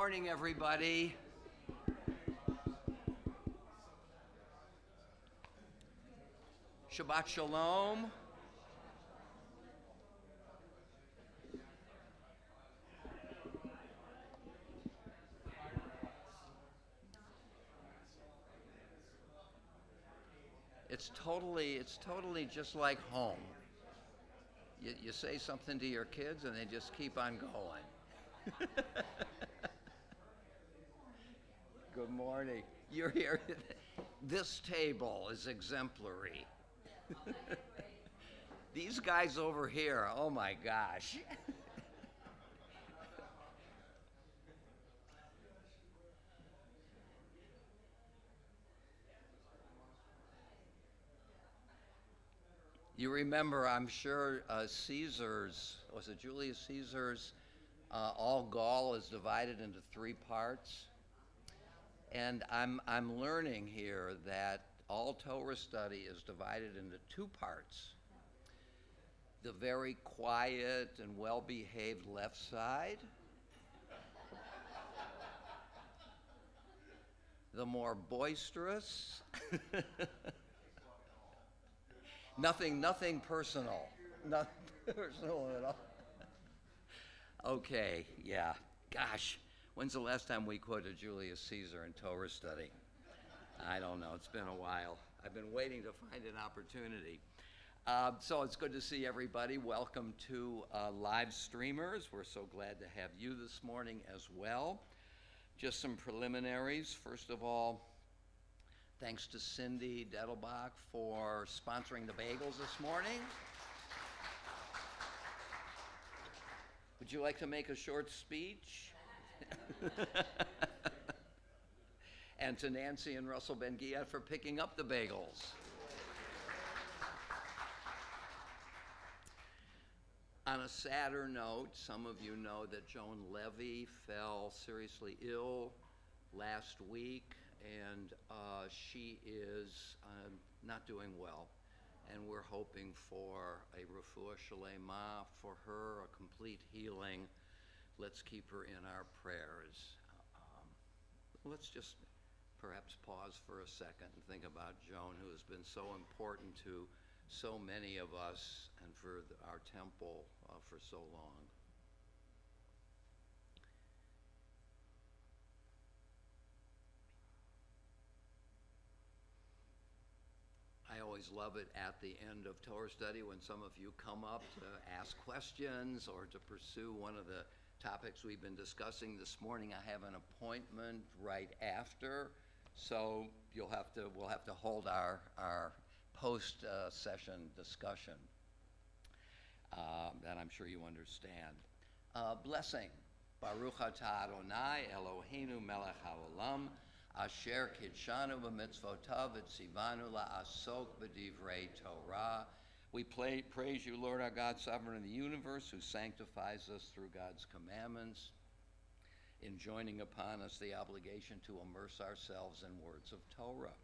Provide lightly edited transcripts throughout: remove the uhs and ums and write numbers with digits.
morning, everybody. Shabbat Shalom. It's totally just like home. You say something to your kids and they just keep on going. Good morning. You're here. This table is exemplary. These guys over here, oh my gosh. You remember, I'm sure, Caesar's, was it Julius Caesar's, all Gaul is divided into three parts? And I'm learning here that all Torah study is divided into two parts. The very quiet and well-behaved left side, the more boisterous, nothing personal, nothing personal at all. Okay, yeah, gosh, when's the last time we quoted Julius Caesar in Torah study? I don't know, it's been a while. I've been waiting to find an opportunity. So it's good to see everybody. Welcome to live streamers. We're so glad to have you this morning as well. Just some preliminaries. First of all, thanks to Cindy Dettelbach for sponsoring the bagels this morning. Would you like to make a short speech? And to Nancy and Russell Ben-Giat for picking up the bagels. On a sadder note, some of you know that Joan Levy fell seriously ill last week, and she is not doing well. And we're hoping for a refuah shalema for her, a complete healing. Let's keep her in our prayers. Let's just perhaps pause for a second and think about Joan, who has been so important to so many of us and for our temple for so long. I always love it at the end of Torah study when some of you come up to ask questions or to pursue one of the topics we've been discussing this morning. I have an appointment right after, so we'll have to hold our post-session discussion that I'm sure you understand. Blessing. Baruch atah Adonai Eloheinu melech haolam asher kidshanu b'mitzvotav v'tzivanu la'asok b'divrei Torah. We praise you, Lord our God, sovereign of the universe, who sanctifies us through God's commandments, enjoining upon us the obligation to immerse ourselves in words of Torah.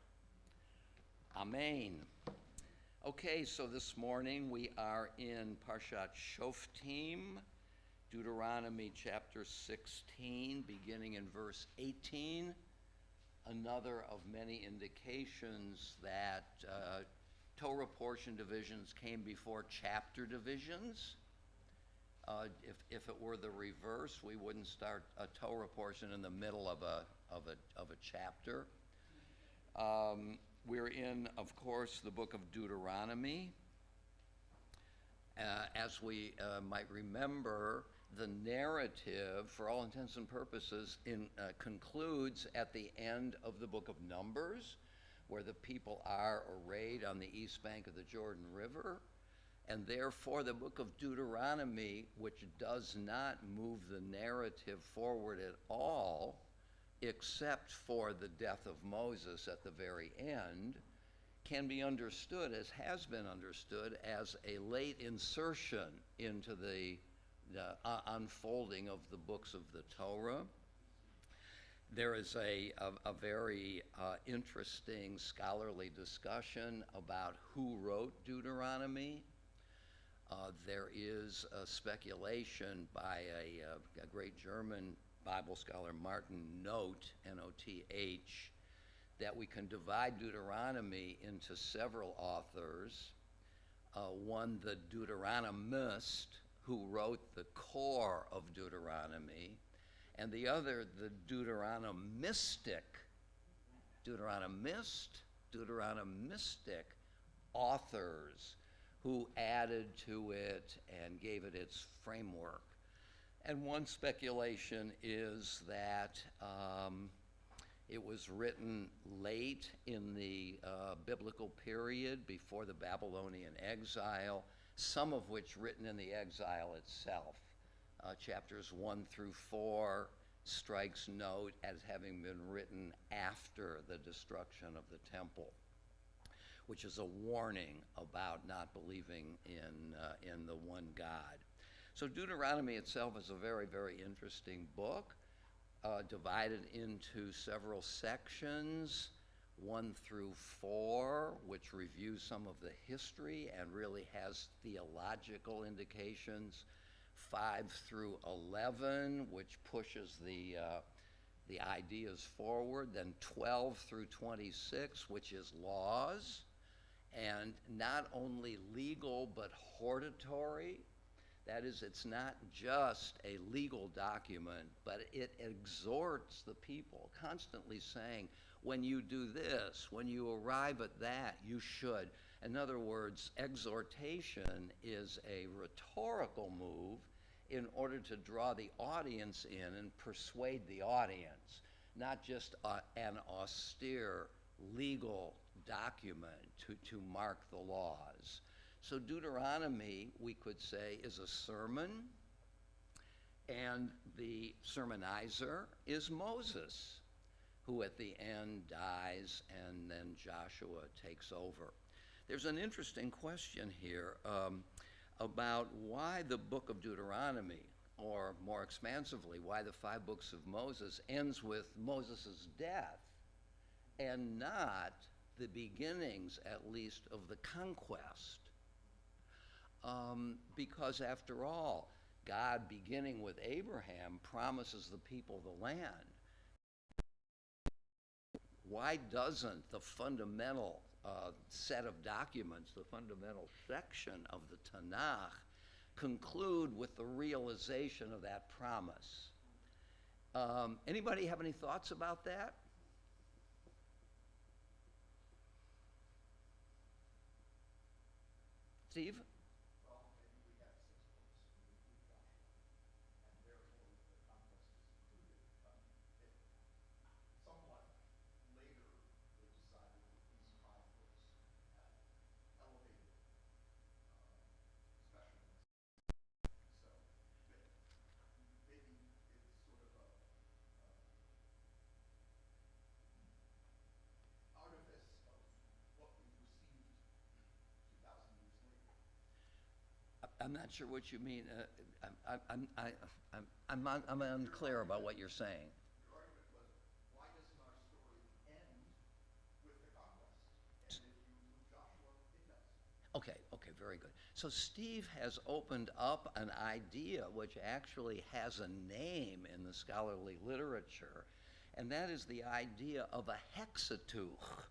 Amen. Okay, so this morning we are in Parshat Shoftim, Deuteronomy chapter 16, beginning in verse 18. Another of many indications that Torah portion divisions came before chapter divisions. If it were the reverse, we wouldn't start a Torah portion in the middle of a chapter. We're in, of course, the book of Deuteronomy. As we might remember, the narrative, for all intents and purposes, concludes at the end of the book of Numbers, where the people are arrayed on the east bank of the Jordan River. And therefore, the book of Deuteronomy, which does not move the narrative forward at all, except for the death of Moses at the very end, can be understood, as has been understood, as a late insertion into the unfolding of the books of the Torah. There is a very interesting scholarly discussion about who wrote Deuteronomy. There is a speculation by a great German Bible scholar Martin Noth, N-O-T-H, that we can divide Deuteronomy into several authors. One, the Deuteronomist, who wrote the core of Deuteronomy, and the other, the Deuteronomistic authors who added to it and gave it its framework. And one speculation is that it was written late in the biblical period before the Babylonian exile, some of which written in the exile itself. Chapters 1 through 4 strikes note as having been written after the destruction of the temple, which is a warning about not believing in the one God. So Deuteronomy itself is a very, very interesting book, divided into several sections, 1 through 4, which reviews some of the history and really has theological indications, 5 through 11, which pushes the ideas forward, then 12 through 26, which is laws, and not only legal but hortatory. That is, it's not just a legal document, but it exhorts the people, constantly saying, when you do this, when you arrive at that, you should. In other words, exhortation is a rhetorical move in order to draw the audience in and persuade the audience, not just an austere legal document to mark the laws. So Deuteronomy, we could say, is a sermon, and the sermonizer is Moses, who at the end dies, and then Joshua takes over. There's an interesting question here about why the book of Deuteronomy, or more expansively, why the 5 books of Moses ends with Moses' death and not the beginnings, at least, of the conquest. Because after all, God, beginning with Abraham, promises the people the land. Why doesn't the fundamental set of documents, the fundamental section of the Tanakh, conclude with the realization of that promise? Anybody have any thoughts about that? Steve? I'm not sure what you mean. I'm unclear about what you're saying. Your argument was, why doesn't our story end with the conquest? And if you include Joshua, it does. Okay, very good. So Steve has opened up an idea which actually has a name in the scholarly literature, and that is the idea of a hexatuch,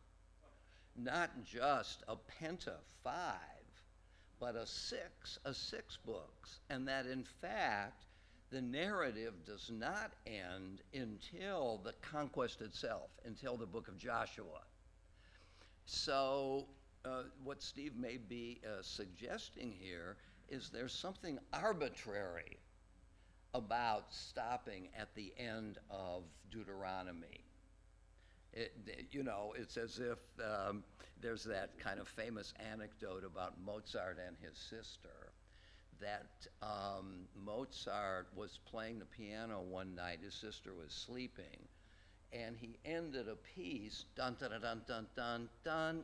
not just a penta 5, but a six books, and that in fact the narrative does not end until the conquest itself, until the book of Joshua. So what Steve may be suggesting here is there's something arbitrary about stopping at the end of Deuteronomy. It's as if there's that kind of famous anecdote about Mozart and his sister, that Mozart was playing the piano one night, his sister was sleeping, and he ended a piece, dun dun dun dun dun dun,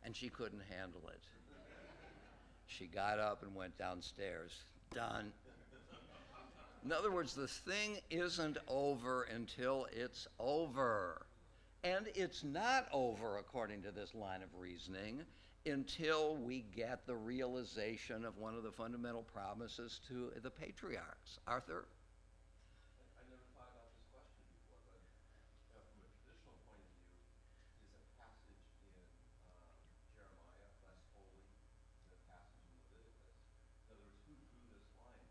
and she couldn't handle it. She got up and went downstairs, done. In other words, the thing isn't over until it's over. And it's not over, according to this line of reasoning, until we get the realization of one of the fundamental promises to the patriarchs. Arthur? I never thought about this question before, but from a traditional point of view, is a passage in Jeremiah less holy than a passage in Leviticus? In other words, who drew this line?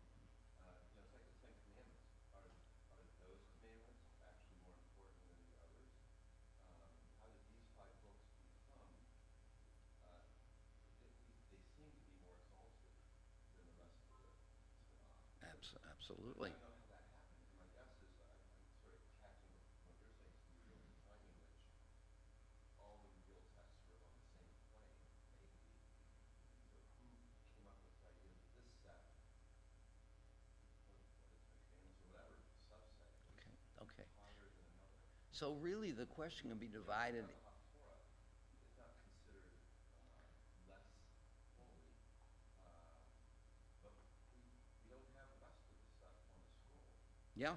It's like the Ten Commandments. Are those commandments actually more important than the others? How did these 5 books become? They seem to be more exalted than the rest of the Tanakh. Absolutely. I don't know how that happened. And my guess is I'm sort of catching what you're saying, Steve, there was a time in which all the revealed texts were on the same plane, maybe. So who came up with the idea that this set, what the Ten Commandments or whatever subset is, Okay. higher than another? So really the question can be divided. The Torah is not considered less holy, but we don't have the rest of the stuff on the scroll. Yeah.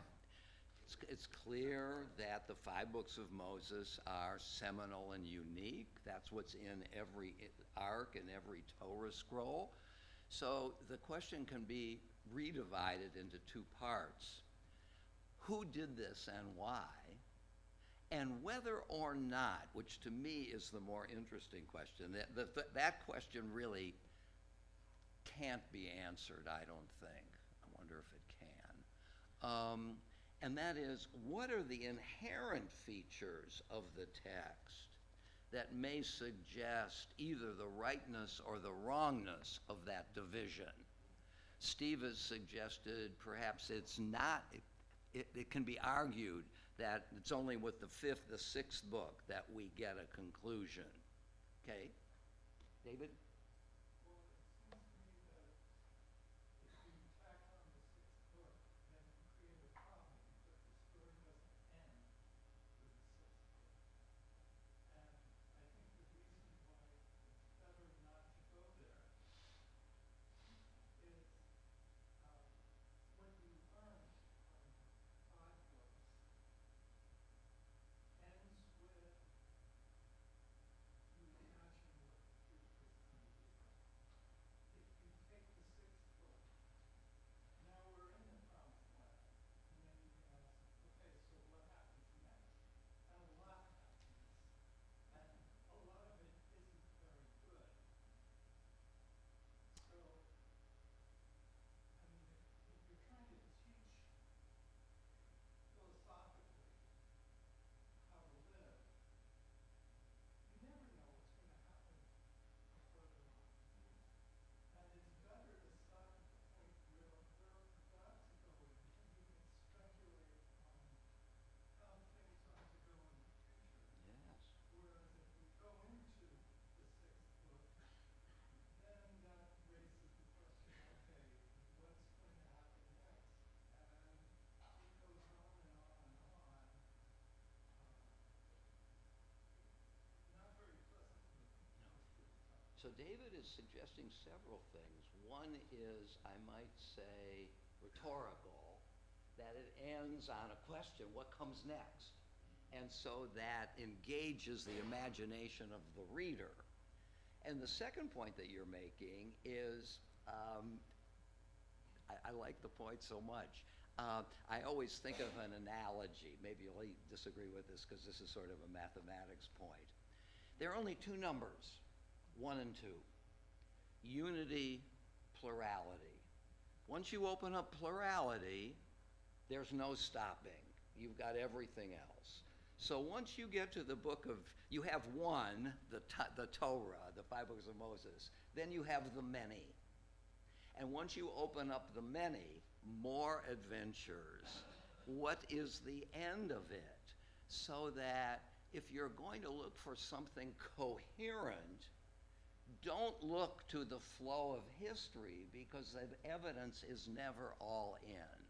It's clear that the 5 books of Moses are seminal and unique. That's what's in every ark and every Torah scroll. So the question can be redivided into 2 parts. Who did this and why? And whether or not, which to me is the more interesting question, that question really can't be answered, I don't think. I wonder if it can. And that is, what are the inherent features of the text that may suggest either the rightness or the wrongness of that division? Steve has suggested perhaps it's not, it can be argued that it's only with the 5th, the 6th book that we get a conclusion. Okay? David? Well, it seems to me that if you tack on the 6th book, then you create a problem because the story doesn't end with the 6th book. And I think the reason why it's better not to go there is what you learn from 5 books ends with you imagine what the future is going to be. If you take the 6th book, now we're in the promised land, and then you can ask, okay, so what happens next? And a lot happens, and a lot of it isn't very good. So, I mean, if you're trying to teach philosophically how to live, you never know what's going to happen further on. And it's better to start at the point where God's going, and you can speculate on how things ought to go in the future. Yes. Whereas if we go into the 6th book, then that raises the question, okay, what's going to happen next? And it goes on and on and on. Not very pleasant for most of the time. So David is suggesting several things. One is, I might say, rhetorical, that it ends on a question, what comes next? And so that engages the imagination of the reader. And the second point that you're making is, I like the point so much. I always think of an analogy. Maybe you'll disagree with this because this is sort of a mathematics point. There are only 2 numbers, 1 and 2. Unity, plurality. Once you open up plurality, there's no stopping. You've got everything else. So once you get to the book of, you have 1, the Torah, the 5 books of Moses. Then you have the many. And once you open up the many, more adventures. What is the end of it? So that if you're going to look for something coherent, don't look to the flow of history because the evidence is never all in.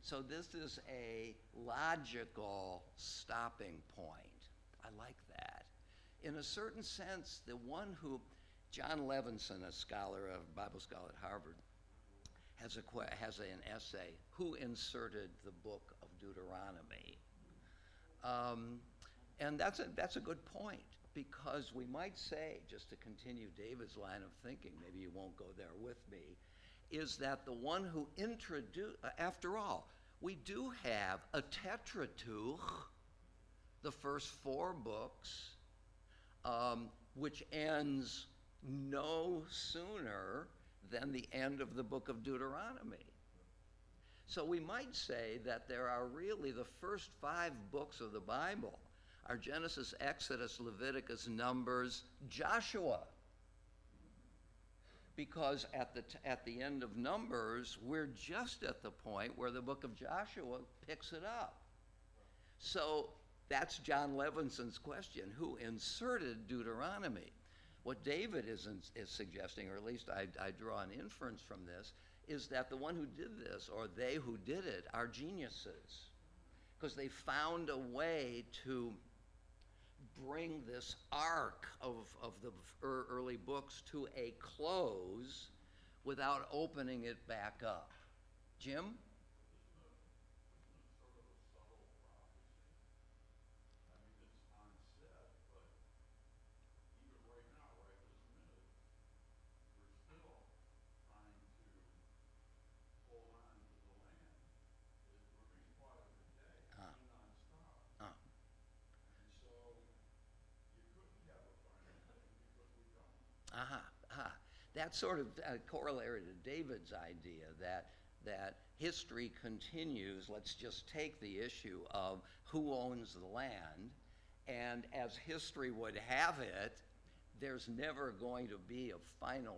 So this is a logical stopping point. I like that. In a certain sense, the one who, John Levinson, a scholar, a Bible scholar at Harvard, has an essay, Who Inserted the Book of Deuteronomy? And that's a good point. because we might say, just to continue David's line of thinking, maybe you won't go there with me, is that the one who introduced, after all, we do have a tetratuch, the first 4 books, which ends no sooner than the end of the book of Deuteronomy. So we might say that there are really the first 5 books of the Bible are Genesis, Exodus, Leviticus, Numbers, Joshua. Because at the end of Numbers, we're just at the point where the book of Joshua picks it up. So that's John Levinson's question, who inserted Deuteronomy? What David is suggesting, or at least I draw an inference from this, is that the one who did this, or they who did it, are geniuses. Because they found a way to bring this arc of the early books to a close without opening it back up. Jim? That's sort of corollary to David's idea that history continues. Let's just take the issue of who owns the land, and as history would have it, there's never going to be a final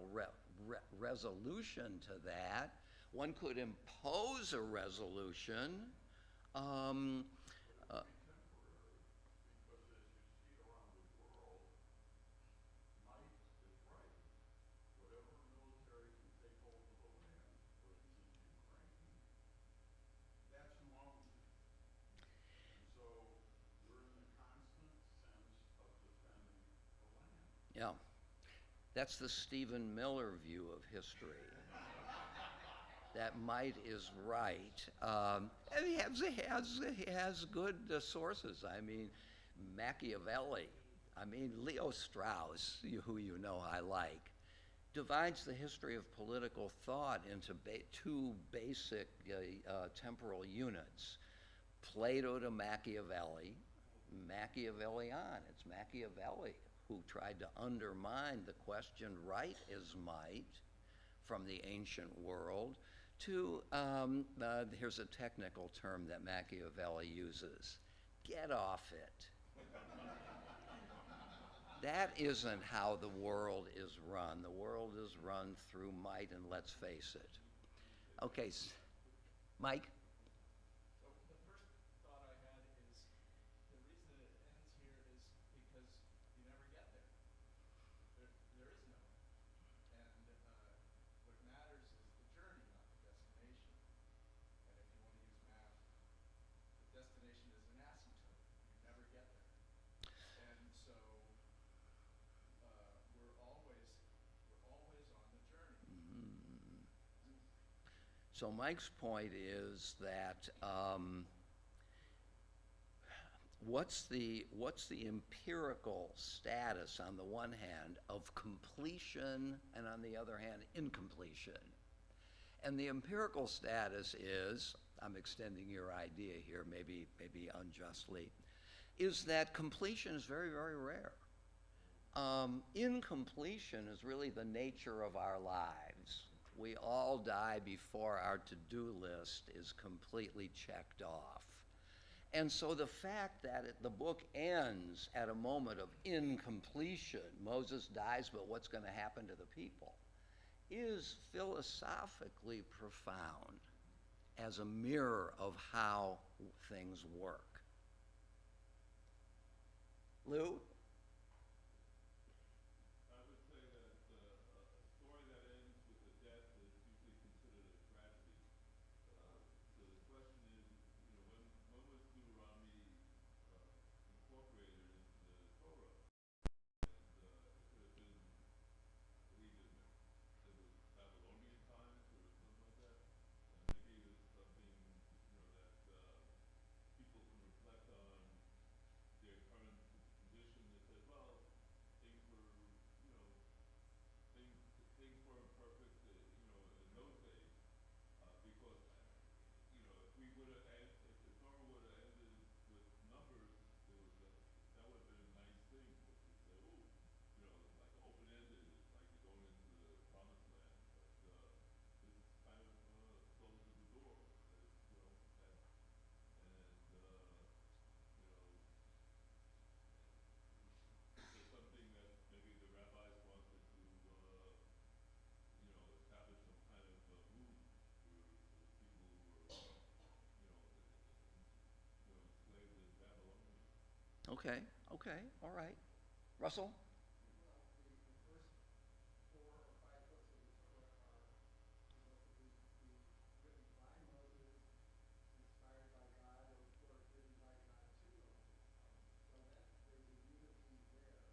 resolution to that. One could impose a resolution. Yeah, that's the Stephen Miller view of history. That might is right. And he has good sources. I mean, Machiavelli. I mean, Leo Strauss, who you know I like, divides the history of political thought into 2 basic temporal units. Plato to Machiavelli, Machiavelli on. It's Machiavelli who tried to undermine the question right is might from the ancient world to, here's a technical term that Machiavelli uses, get off it. That isn't how the world is run. The world is run through might, and let's face it. Okay, Mike? So Mike's point is that what's the empirical status on the one hand of completion and on the other hand incompletion? And the empirical status is, I'm extending your idea here, maybe unjustly, is that completion is very, very rare. Incompletion is really the nature of our lives. We all die before our to-do list is completely checked off. And so the fact that the book ends at a moment of incompletion, Moses dies, but what's going to happen to the people, is philosophically profound as a mirror of how things work. Lou? Okay, okay, all right. Russell? Well, the first 4 or 5 books of the Torah are written by Moses, inspired by God, or written by God to Moses. So that there's a unity there.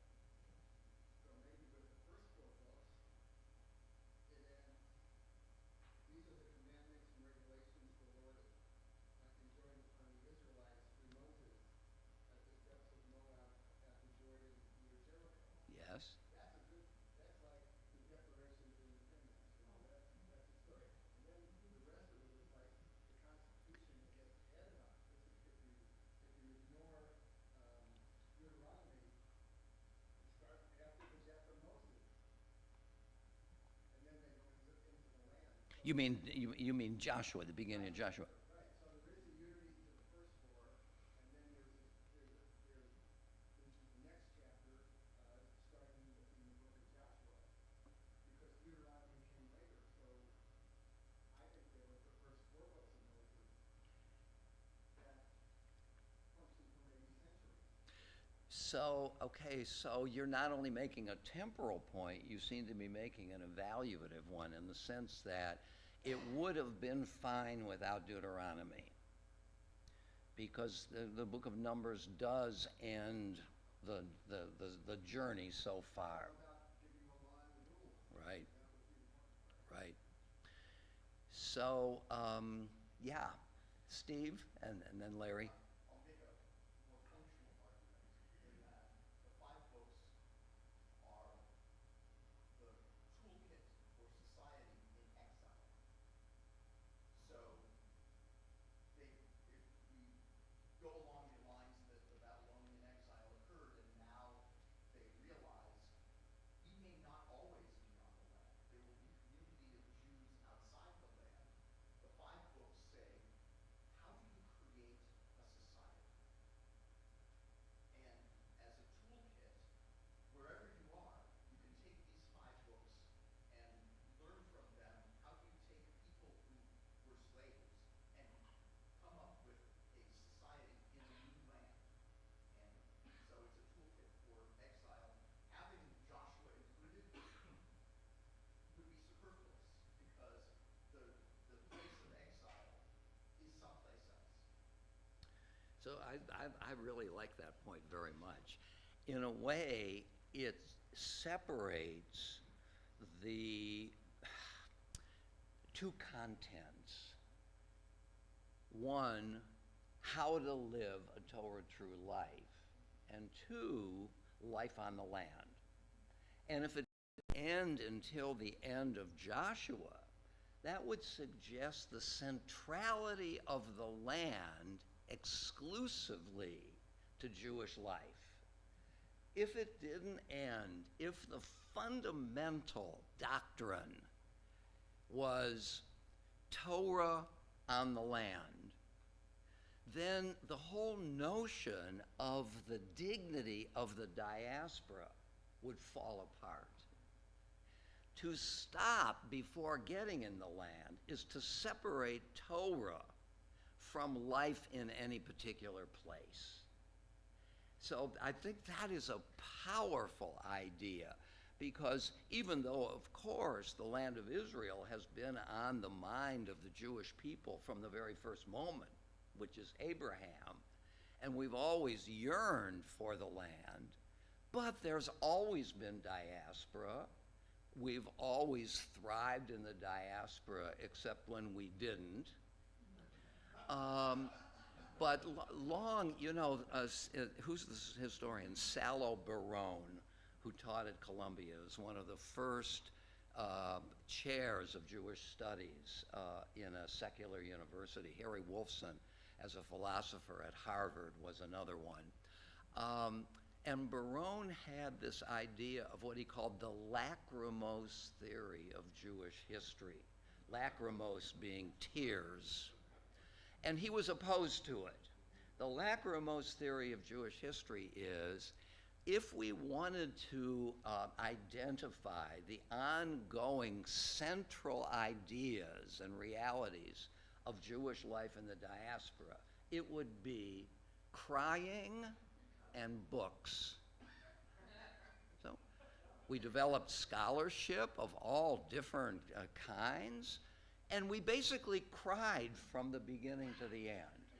So maybe with the first 4 books, it ends, these are the commandments and regulations the Lord enjoined upon the Israelites through Moses at the steps of Moab at the Jordan near Jericho. Yes. That's a good, that's like the Declaration of Independence, that's a story. And then the rest of it is like the Constitution that gets added on. If you ignore Deuteronomy, it starts after the death of Moses. And then they go into the land. You mean Joshua, the beginning of Joshua? Right, so there is a unity to the first 4, and then there's the next chapter, starting in the book of Joshua, because Deuteronomy came later. So I think that with the first 4 books of Moses, that functioned for maybe centuries. So, okay, so you're not only making a temporal point, you seem to be making an evaluative one in the sense that it would have been fine without Deuteronomy, because the book of Numbers does end the journey so far. Without giving a law and the rules. Right, That was the important part. right. So, yeah, Steve and then Larry. I'll make a more functional argument in that the 5 books are the toolkit for society in exile. So if we go along the lines that the Babylonian exile occurred and now they realize we may not always be on the land. There will be community of Jews outside the land. The 5 books say, how do you create a society? And as a toolkit, wherever you are, you can take these 5 books and learn from them how do you take people who were slaves and come up with a society in a new land. And so it's a toolkit for exile. Having Joshua included would be superfluous because the place of exile is someplace else. So I really like that point very much. In a way, it separates the 2 contents. One, how to live a Torah true life, and 2, life on the land. And if it didn't end until the end of Joshua, that would suggest the centrality of the land exclusively to Jewish life. If it didn't end, if the fundamental doctrine was Torah on the land, then the whole notion of the dignity of the diaspora would fall apart. To stop before getting in the land is to separate Torah from life in any particular place. So I think that is a powerful idea, because even though, of course, the land of Israel has been on the mind of the Jewish people from the very first moment, which is Abraham, and we've always yearned for the land, but there's always been diaspora. We've always thrived in the diaspora, except when we didn't. But long, who's this historian? Salo Barone, who taught at Columbia, is one of the first chairs of Jewish studies in a secular university. Harry Wolfson, as a philosopher at Harvard, was another one. And Barone had this idea of what he called the lachrymose theory of Jewish history. Lachrymose being tears. And he was opposed to it. The lachrymose theory of Jewish history is, if we wanted to identify the ongoing central ideas and realities of Jewish life in the diaspora, it would be crying and books. So we developed scholarship of all different kinds, and we basically cried from the beginning to the end,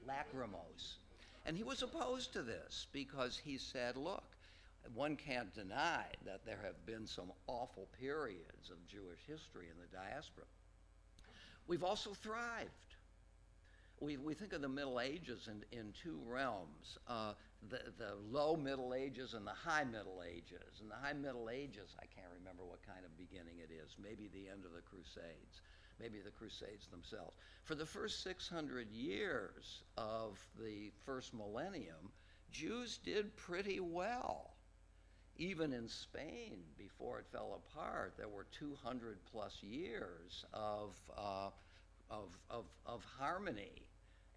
lacrimose. And he was opposed to this because he said, look, one can't deny that there have been some awful periods of Jewish history in the diaspora. We've also thrived. We think of the Middle Ages in two realms, the low Middle Ages and the high Middle Ages. In the high Middle Ages, I can't remember what kind of beginning it is, maybe the end of the Crusades, maybe the Crusades themselves. For the first 600 years of the first millennium, Jews did pretty well. Even in Spain, before it fell apart, there were 200 plus years of harmony.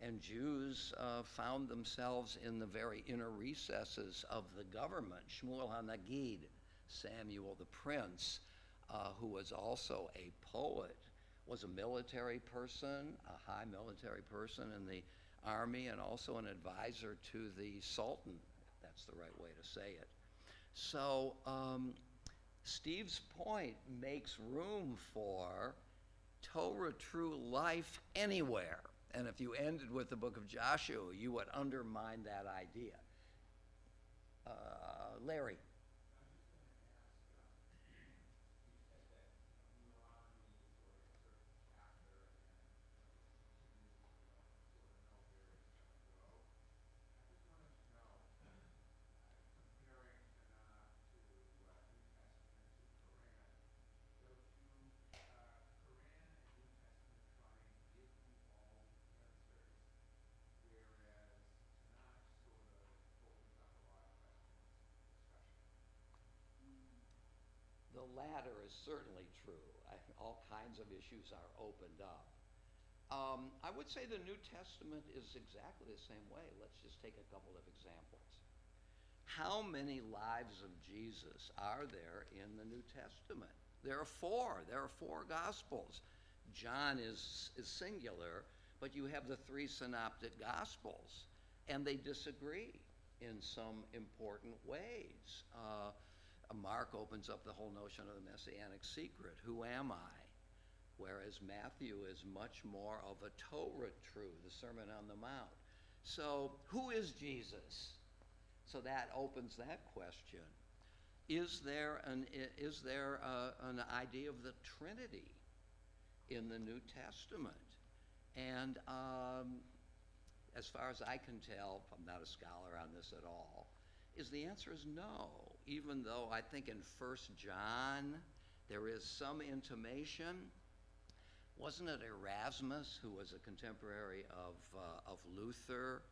And Jews found themselves in the very inner recesses of the government. Shmuel HaNagid, Samuel the Prince, who was also a poet, was a military person, a high military person in the army, and also an advisor to the Sultan, if that's the right way to say it. So Steve's point makes room for Torah true life anywhere. And if you ended with the book of Joshua, you would undermine that idea. Larry. The latter is certainly true. All kinds of issues are opened up. I would say the New Testament is exactly the same way. Let's just take a couple of examples. How many lives of Jesus are there in the New Testament? There are four. There are four Gospels. John is singular, but you have the three synoptic Gospels, and they disagree in some important ways. Mark opens up the whole notion of the messianic secret. Who am I? Whereas Matthew is much more of a Torah truth, the Sermon on the Mount. So who is Jesus? So that opens that question. Is there an idea of the Trinity in the New Testament? And as far as I can tell, I'm not a scholar on this at all, the answer is no. Even though I think in 1 John there is some intimation. Wasn't it Erasmus, who was a contemporary of Luther,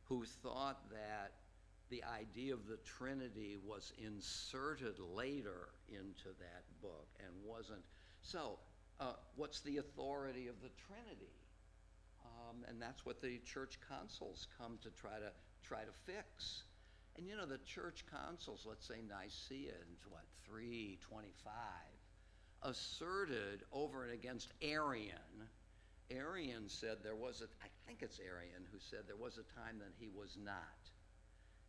who thought that the idea of the Trinity was inserted later into that book and wasn't? So what's the authority of the Trinity? And that's what the church councils come to try to fix. And you know, the church councils, let's say Nicaea in 325, asserted over and against Arian. Arian said I think it's Arian who said there was a time that he was not.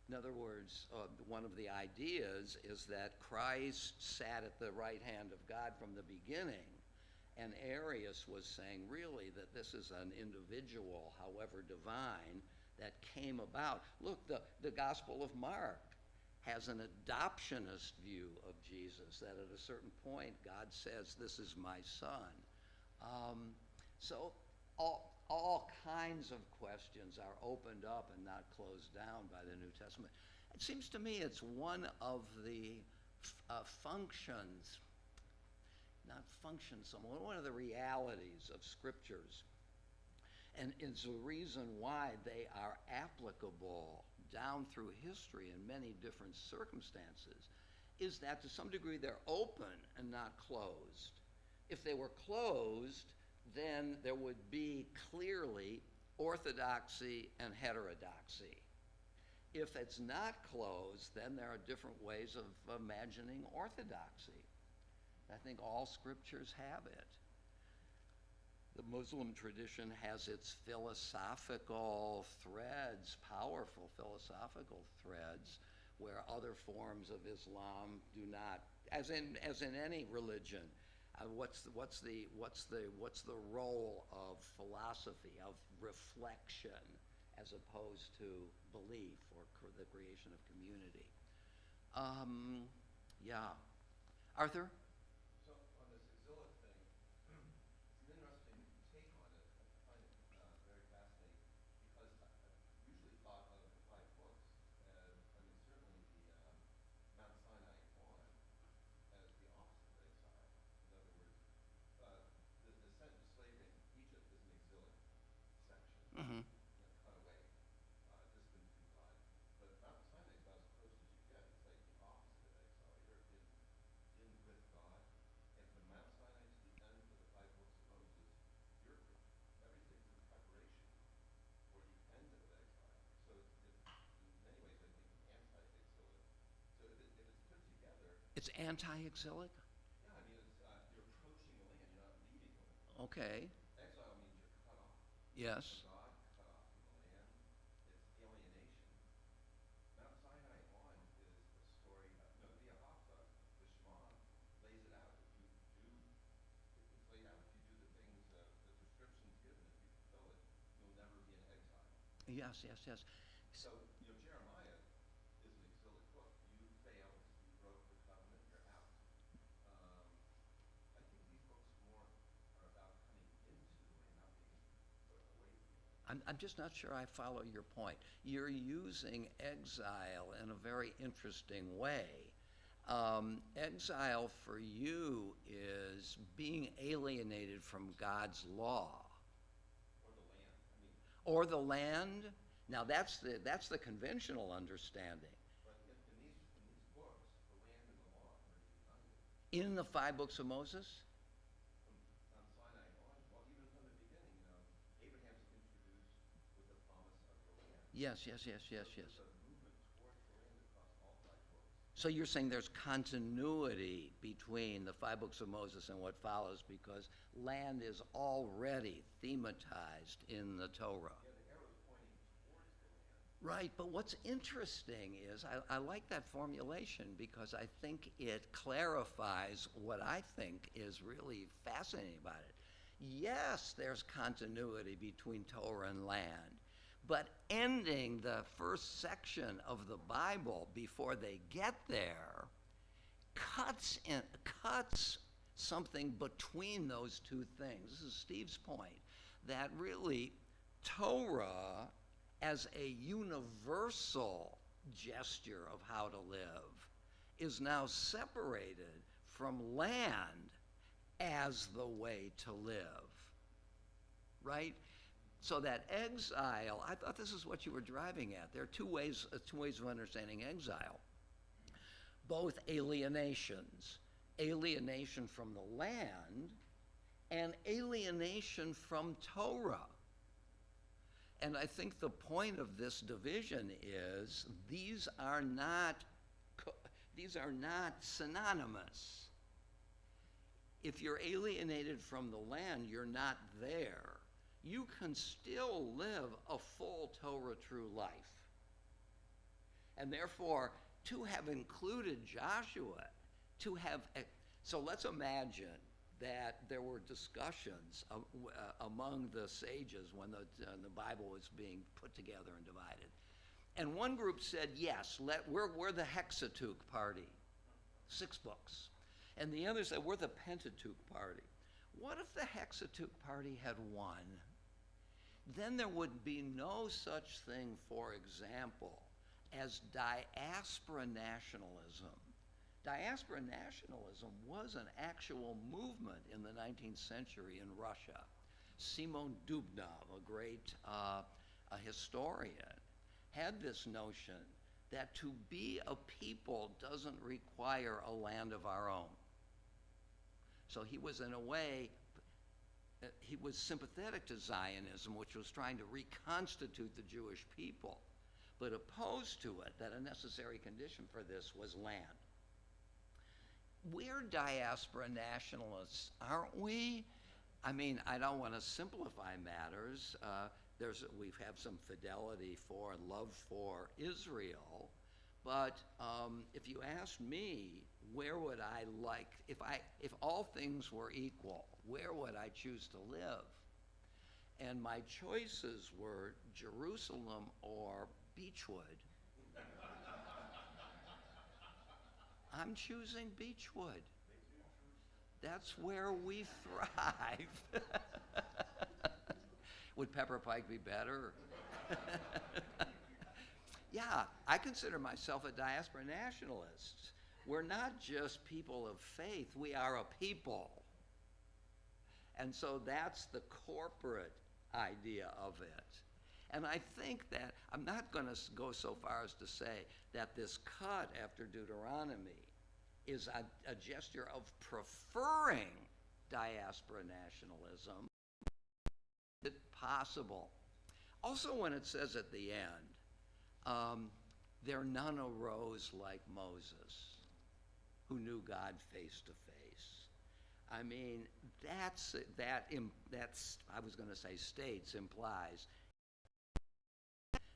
In other words, one of the ideas is that Christ sat at the right hand of God from the beginning, and Arius was saying really that this is an individual, however divine, that came about. Look, the Gospel of Mark has an adoptionist view of Jesus, that at a certain point God says, this is my son. So all kinds of questions are opened up and not closed down by the New Testament. It seems to me it's one of the one of the realities of scriptures. And it's the reason why they are applicable down through history in many different circumstances, is that to some degree they're open and not closed. If they were closed, then there would be clearly orthodoxy and heterodoxy. If it's not closed, then there are different ways of imagining orthodoxy. I think all scriptures have it. The Muslim tradition has its philosophical threads, powerful philosophical threads, where other forms of Islam do not. As in any religion, what's the role of philosophy, of reflection, as opposed to belief or the creation of community? Yeah, Arthur. So on this exilic thing, it's an interesting take on it. I find it very fascinating because I've usually thought of the five books as, I mean, certainly the Mount Sinai on as the opposite of exile. In other words, the descent to slavery in Egypt is an exilic section, Mm-hmm. cut away, distant from God. But Mount Sinai is about as close as you get. It's like the opposite of exile. You're in with God. And from Mount Sinai to the end of the five books of Moses, everything's in preparation for the end of exile. So it's in many ways, I think, anti-exilic. So if it's put together, It's anti-exilic? yeah, I mean, you're approaching the land, you're not leaving the land. Okay. Exile means you're cut off Yes. from God, cut off from the land. It's alienation. Mount Sinai on is a story. The Ahava, the Shema, lays it out. If you do, it's laid out. If you do the things, the descriptions given, if you fulfill it, you'll never be in exile. Yes, yes, yes. So, Jeremiah is an exilic book. You failed. You broke the covenant. You're out. I think these books more are about coming into the land, not being put away from the land. I'm just not sure I follow your point. You're using exile in a very interesting way. Exile for you is being alienated from God's law. Or the land. I mean, Or the land. Now that's the conventional understanding. but in these books, the land and the law are united. In the five books of Moses? From Mount Sinai on, well, even from the beginning, Abraham's introduced with the promise of the land. Yes, yes, yes, yes, yes. There's a movement towards the land across all five books. So you're saying there's continuity between the five books of Moses and what follows because land is already thematized in the Torah. Yeah, the arrow's pointing towards the land. Right, but what's interesting is I like that formulation because I think it clarifies what I think is really fascinating about it. Yes, there's continuity between Torah and land, but ending the first section of the Bible before they get there cuts something between those two things. This is Steve's point, that really Torah as a universal gesture of how to live is now separated from land as the way to live, right? So that exile, I thought this is what you were driving at. There are two ways of understanding exile. Both alienations, alienation from the land and alienation from Torah. And I think the point of this division is these are not synonymous. If you're alienated from the land, you're not there. You can still live a full Torah true life. And therefore, to have included Joshua, so let's imagine that there were discussions among the sages when the Bible was being put together and divided. And one group said, yes, we're the Hexateuch party, 6 books. And the other said, we're the Pentateuch party. What if the Hexateuch party had won? Then there would be no such thing, for example, as diaspora nationalism. Diaspora nationalism was an actual movement in the 19th century in Russia. Simon Dubnov, a great historian, had this notion that to be a people doesn't require a land of our own. So he was, in a way, he was sympathetic to Zionism, which was trying to reconstitute the Jewish people, but opposed to it, that a necessary condition for this was land. We're diaspora nationalists, aren't we? I mean, I don't want to simplify matters. We have some fidelity for and love for Israel, but if you ask me, where would I like, if all things were equal, where would I choose to live? And my choices were Jerusalem or Beechwood. I'm choosing Beechwood. That's where we thrive. Would Pepper Pike be better? Yeah, I consider myself a diaspora nationalist. We're not just people of faith, we are a people. And so that's the corporate idea of it. And I think that, I'm not going to go so far as to say that this cut after Deuteronomy is a gesture of preferring diaspora nationalism. Is it possible? Also, when it says at the end, there none arose like Moses, who knew God face to face. I mean, I was going to say states, implies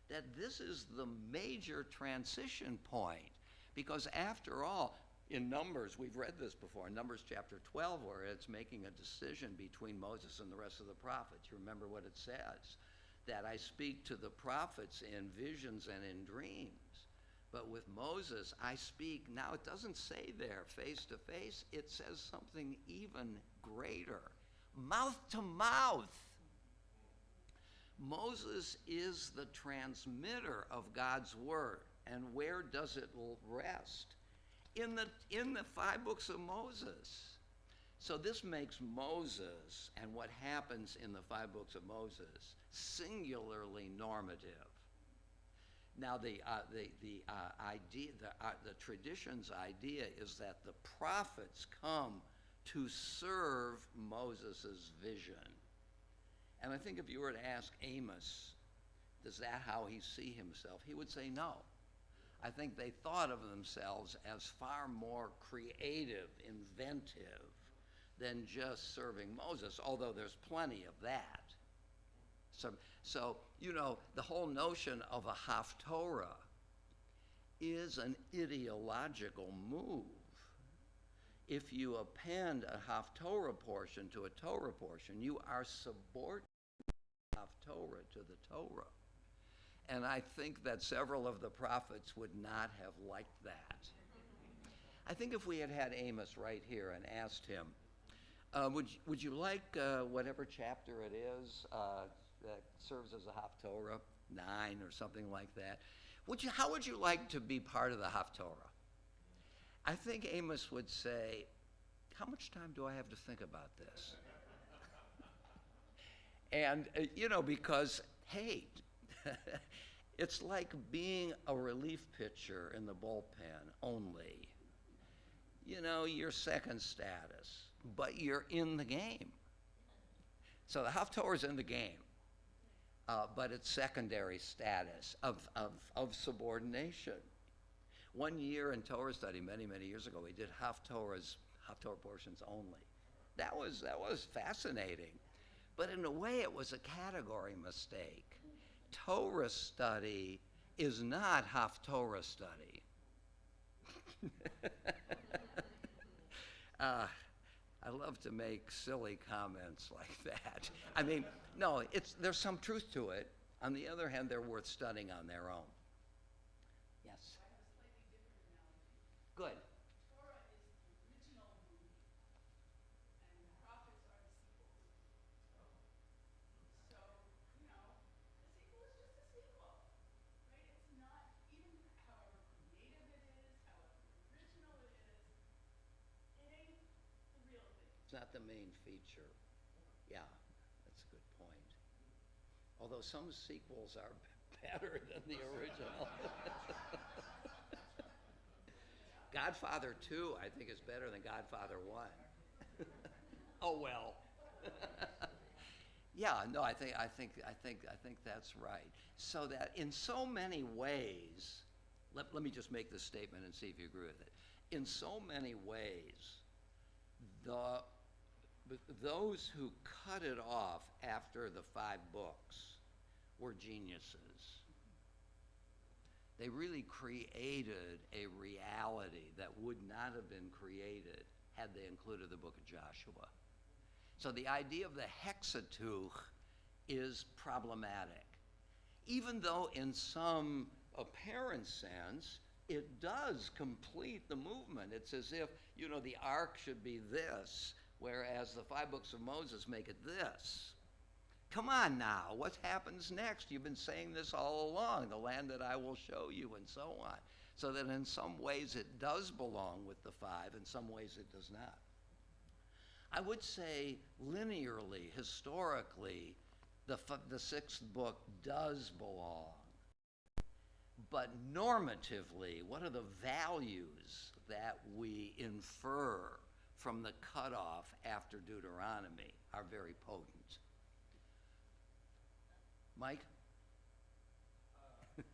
that this is the major transition point. Because after all, in Numbers, we've read this before, in Numbers chapter 12, where it's making a decision between Moses and the rest of the prophets. You remember what it says? That I speak to the prophets in visions and in dreams. But with Moses, I speak, now it doesn't say there face to face, it says something even greater. Mouth to mouth. Moses is the transmitter of God's word. And where does it rest? In the 5 books of Moses. So this makes Moses and what happens in the 5 books of Moses singularly normative. Now the tradition's idea is that the prophets come to serve Moses' vision. And I think if you were to ask Amos, is that how he see himself? He would say no. I think they thought of themselves as far more creative, inventive, than just serving Moses, although there's plenty of that. So you know, the whole notion of a Haftorah is an ideological move. If you append a Haftorah portion to a Torah portion, you are subordinating Haftorah to the Torah. And I think that several of the prophets would not have liked that. I think if we had had Amos right here and asked him, would you like whatever chapter it is that serves as a Haftorah, 9 or something like that, how would you like to be part of the Haftorah? I think Amos would say, how much time do I have to think about this? And, you know, because, hey, it's like being a relief pitcher in the bullpen only. You know, you're second status, but you're in the game. So the Haftorah's in the game, but it's secondary status of subordination. One year in Torah Study, many, many years ago, we did Haftorah portions only. That was fascinating. But in a way, it was a category mistake. Torah Study is not Haftorah Study. I love to make silly comments like that. I mean, no, there's some truth to it. On the other hand, they're worth studying on their own. Yes? I have a slightly different analogy. Good. Torah is the original movie, and the prophets are the sequels. So, you know, the sequel is just a sequel, right? It's not, even however creative it is, however original it is, it ain't the real thing. It's not the main feature. Yeah, that's a good point. Although some sequels are better than the original. Godfather 2, I think, is better than Godfather 1. Oh well. Yeah, no, I think that's right. So that in so many ways, let me just make this statement and see if you agree with it. In so many ways, those who cut it off after the 5 books were geniuses. They really created a reality that would not have been created had they included the book of Joshua. So the idea of the hexatuch is problematic, even though in some apparent sense it does complete the movement. It's as if, you know, the ark should be this, whereas the 5 books of Moses make it this. Come on now, what happens next? You've been saying this all along, the land that I will show you, and so on. So that in some ways it does belong with the 5, in some ways it does not. I would say linearly, historically, the 6th book does belong. But normatively, what are the values that we infer from the cutoff after Deuteronomy are very potent. Mike? In the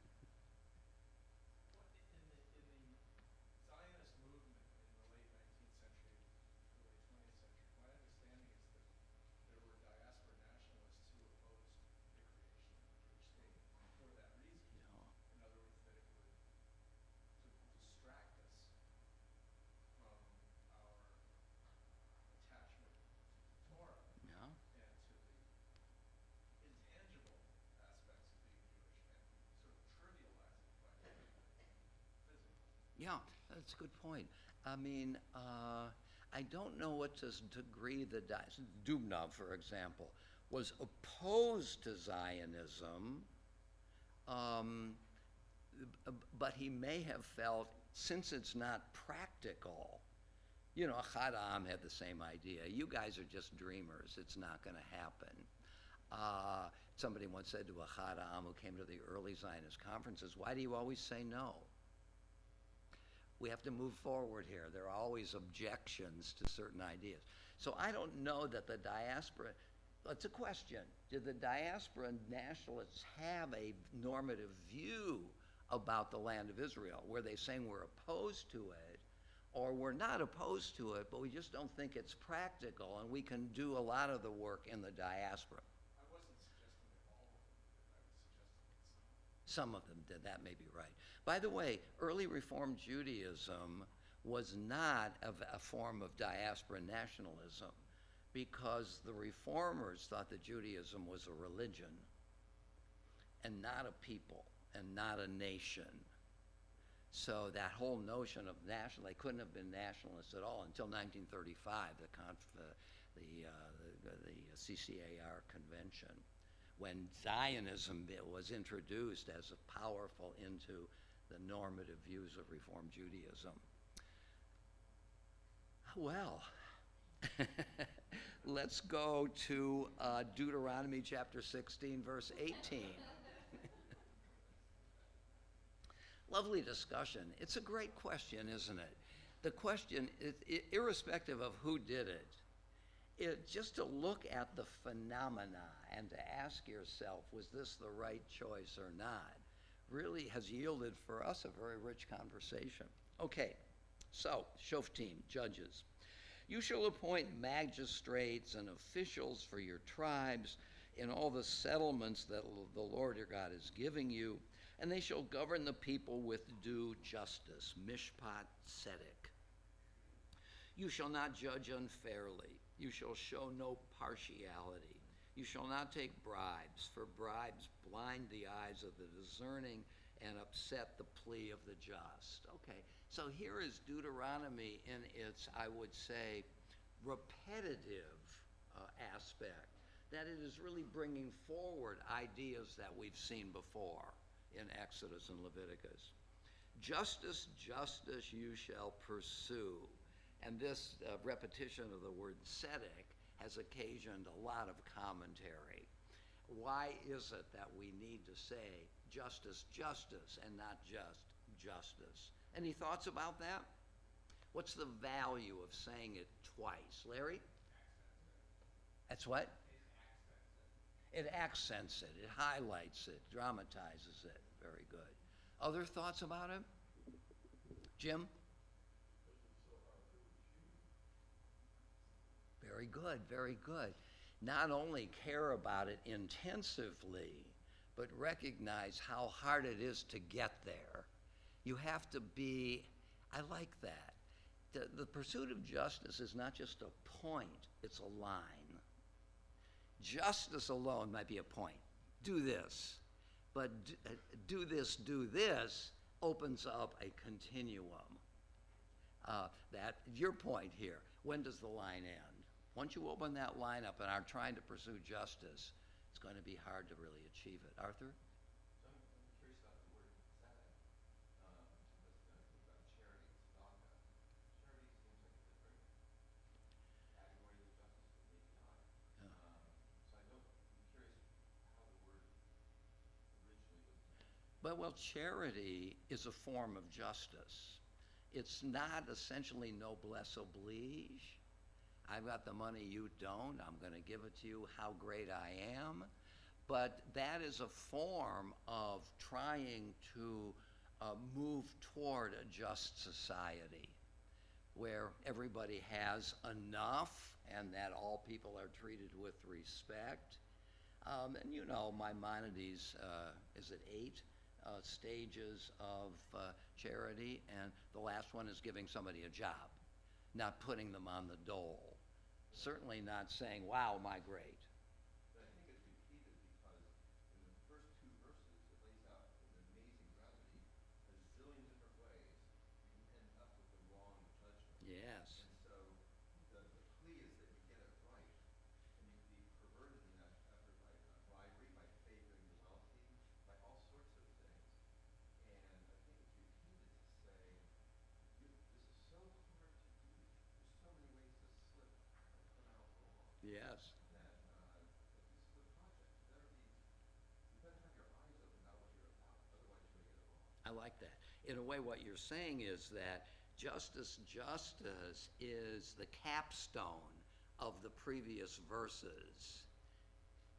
Zionist movement in the late 19th century, early 20th century, my understanding is that there were diaspora nationalists who opposed the creation of the Jewish state for that reason. Yeah. In other words, that it would distract us from our attachment to Torah Yeah. and to the intangible aspects of being Jewish and sort of trivialize it by making it physical. Yeah, that's a good point. I mean, I don't know what degree the Dubnov, for example, was opposed to Zionism, but he may have felt, since it's not practical, you know, Ahad Ha'am had the same idea. You guys are just dreamers. It's not going to happen. Somebody once said to Ahad Ha'am, who came to the early Zionist conferences, why do you always say no? We have to move forward here. There are always objections to certain ideas. So I don't know that the diaspora, it's a question. Did the diaspora nationalists have a normative view about the land of Israel? Were they saying we're opposed to it, or we're not opposed to it, but we just don't think it's practical and we can do a lot of the work in the diaspora? I wasn't suggesting that all of them did. I was suggesting that Some of them did. That may be right. By the way, early Reform Judaism was not a form of diaspora nationalism, because the reformers thought that Judaism was a religion and not a people and not a nation. So that whole notion of national, they couldn't have been nationalists at all until 1935, the CCAR convention, when Zionism was introduced as a powerful into the normative views of Reform Judaism. Well, let's go to Deuteronomy chapter 16, verse 18. Lovely discussion. It's a great question, isn't it? The question, irrespective of who did it, just to look at the phenomena and to ask yourself, was this the right choice or not, really has yielded for us a very rich conversation. Okay, so, Shoftim, judges. You shall appoint magistrates and officials for your tribes in all the settlements that the Lord your God is giving you, and they shall govern the people with due justice, mishpat tzedek. You shall not judge unfairly. You shall show no partiality. You shall not take bribes, for bribes blind the eyes of the discerning and upset the plea of the just. Okay, so here is Deuteronomy in its, I would say, repetitive aspect, that it is really bringing forward ideas that we've seen before in Exodus and Leviticus. Justice, justice you shall pursue. And this repetition of the word tzedek has occasioned a lot of commentary. Why is it that we need to say justice, justice, and not just justice? Any thoughts about that? What's the value of saying it twice? Larry? That's what? It accents it, it highlights it, dramatizes it. Very good. Other thoughts about it? Jim? Very good, very good. Not only care about it intensively, but recognize how hard it is to get there. You have to be, I like that. The pursuit of justice is not just a point, it's a line. Justice alone might be a point. Do this. But do this opens up a continuum. That your point here, when does the line end? Once you open that line up and are trying to pursue justice, it's going to be hard to really achieve it. Arthur? So I'm curious about the word tzedek, because when I think about charity and tzedakah, charity seems like a different category of justice, but maybe not. Yeah. So I'm curious how the word originally was meant. But well, charity is a form of justice. It's not essentially noblesse oblige. I've got the money, you don't. I'm going to give it to you. How great I am. But that is a form of trying to move toward a just society where everybody has enough and that all people are treated with respect. And you know, Maimonides, is it 8 stages of charity? And the last one is giving somebody a job, not putting them on the dole. Certainly not saying, wow, am I great. But I think it's repeated because in the first 2 verses, it lays out with amazing brevity a zillion different ways you can end up with the wrong judgment. Yes. And so the plea is that you get it right, and you can be perverted in that effort by bribery, by favoring the wealthy, by all sorts of things. And I think it's repeated to say, this is so hard to do. There's so many ways to slip or come out wrong. Yes. That this is the project. You better have your eyes open about what you're about. Otherwise, you're going to get it wrong. I like that. In a way, what you're saying is that justice is the capstone of the previous verses.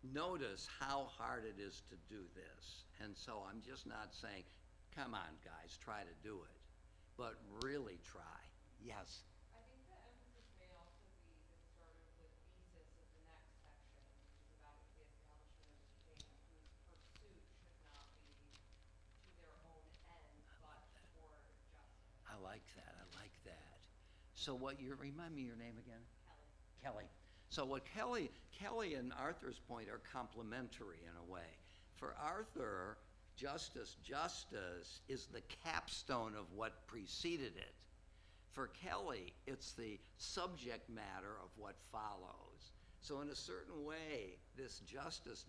Notice how hard it is to do this. And so I'm just not saying, come on, guys, try to do it. But really try. Yes. I think the emphasis may also be sort of the thesis of the next section, which is about the establishment of a king whose pursuit should not be to their own end, but toward justice. I like that. I like that. So remind me your name again? Kelly. Kelly. So what Kelly and Arthur's point are complementary in a way. For Arthur, justice is the capstone of what preceded it. For Kelly, it's the subject matter of what follows. So in a certain way, this justice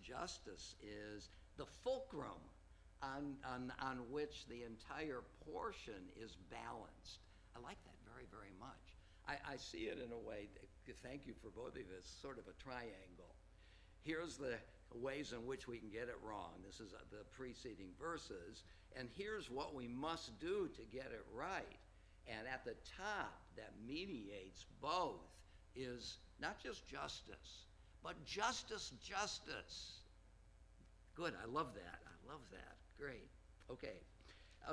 is the fulcrum on which the entire portion is balanced. I like that very, very much. I see it in a way, thank you for both of you, it's sort of a triangle. Here's the ways in which we can get it wrong. This is the preceding verses. And here's what we must do to get it right. And at the top that mediates both is not just justice, but justice. Good, I love that. Great. Okay.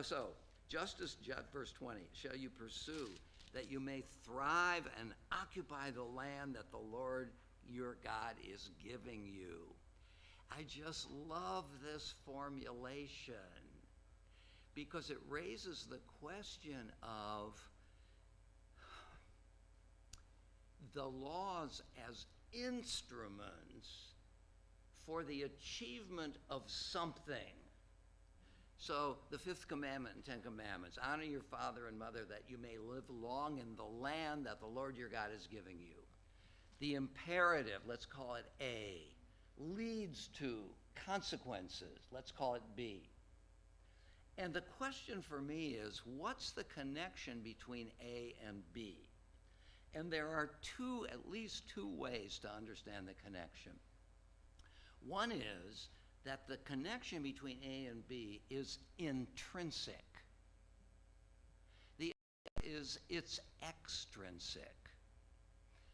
So, justice, verse 20, shall you pursue that you may thrive and occupy the land that the Lord your God is giving you. I just love this formulation because it raises the question of the laws as instruments for the achievement of something. So the 5th commandment and 10 commandments, honor your father and mother that you may live long in the land that the Lord your God is giving you. The imperative, let's call it A, leads to consequences, let's call it B. And the question for me is, what's the connection between A and B? And there are at least two ways to understand the connection. One is that the connection between A and B is intrinsic. The other is it's extrinsic.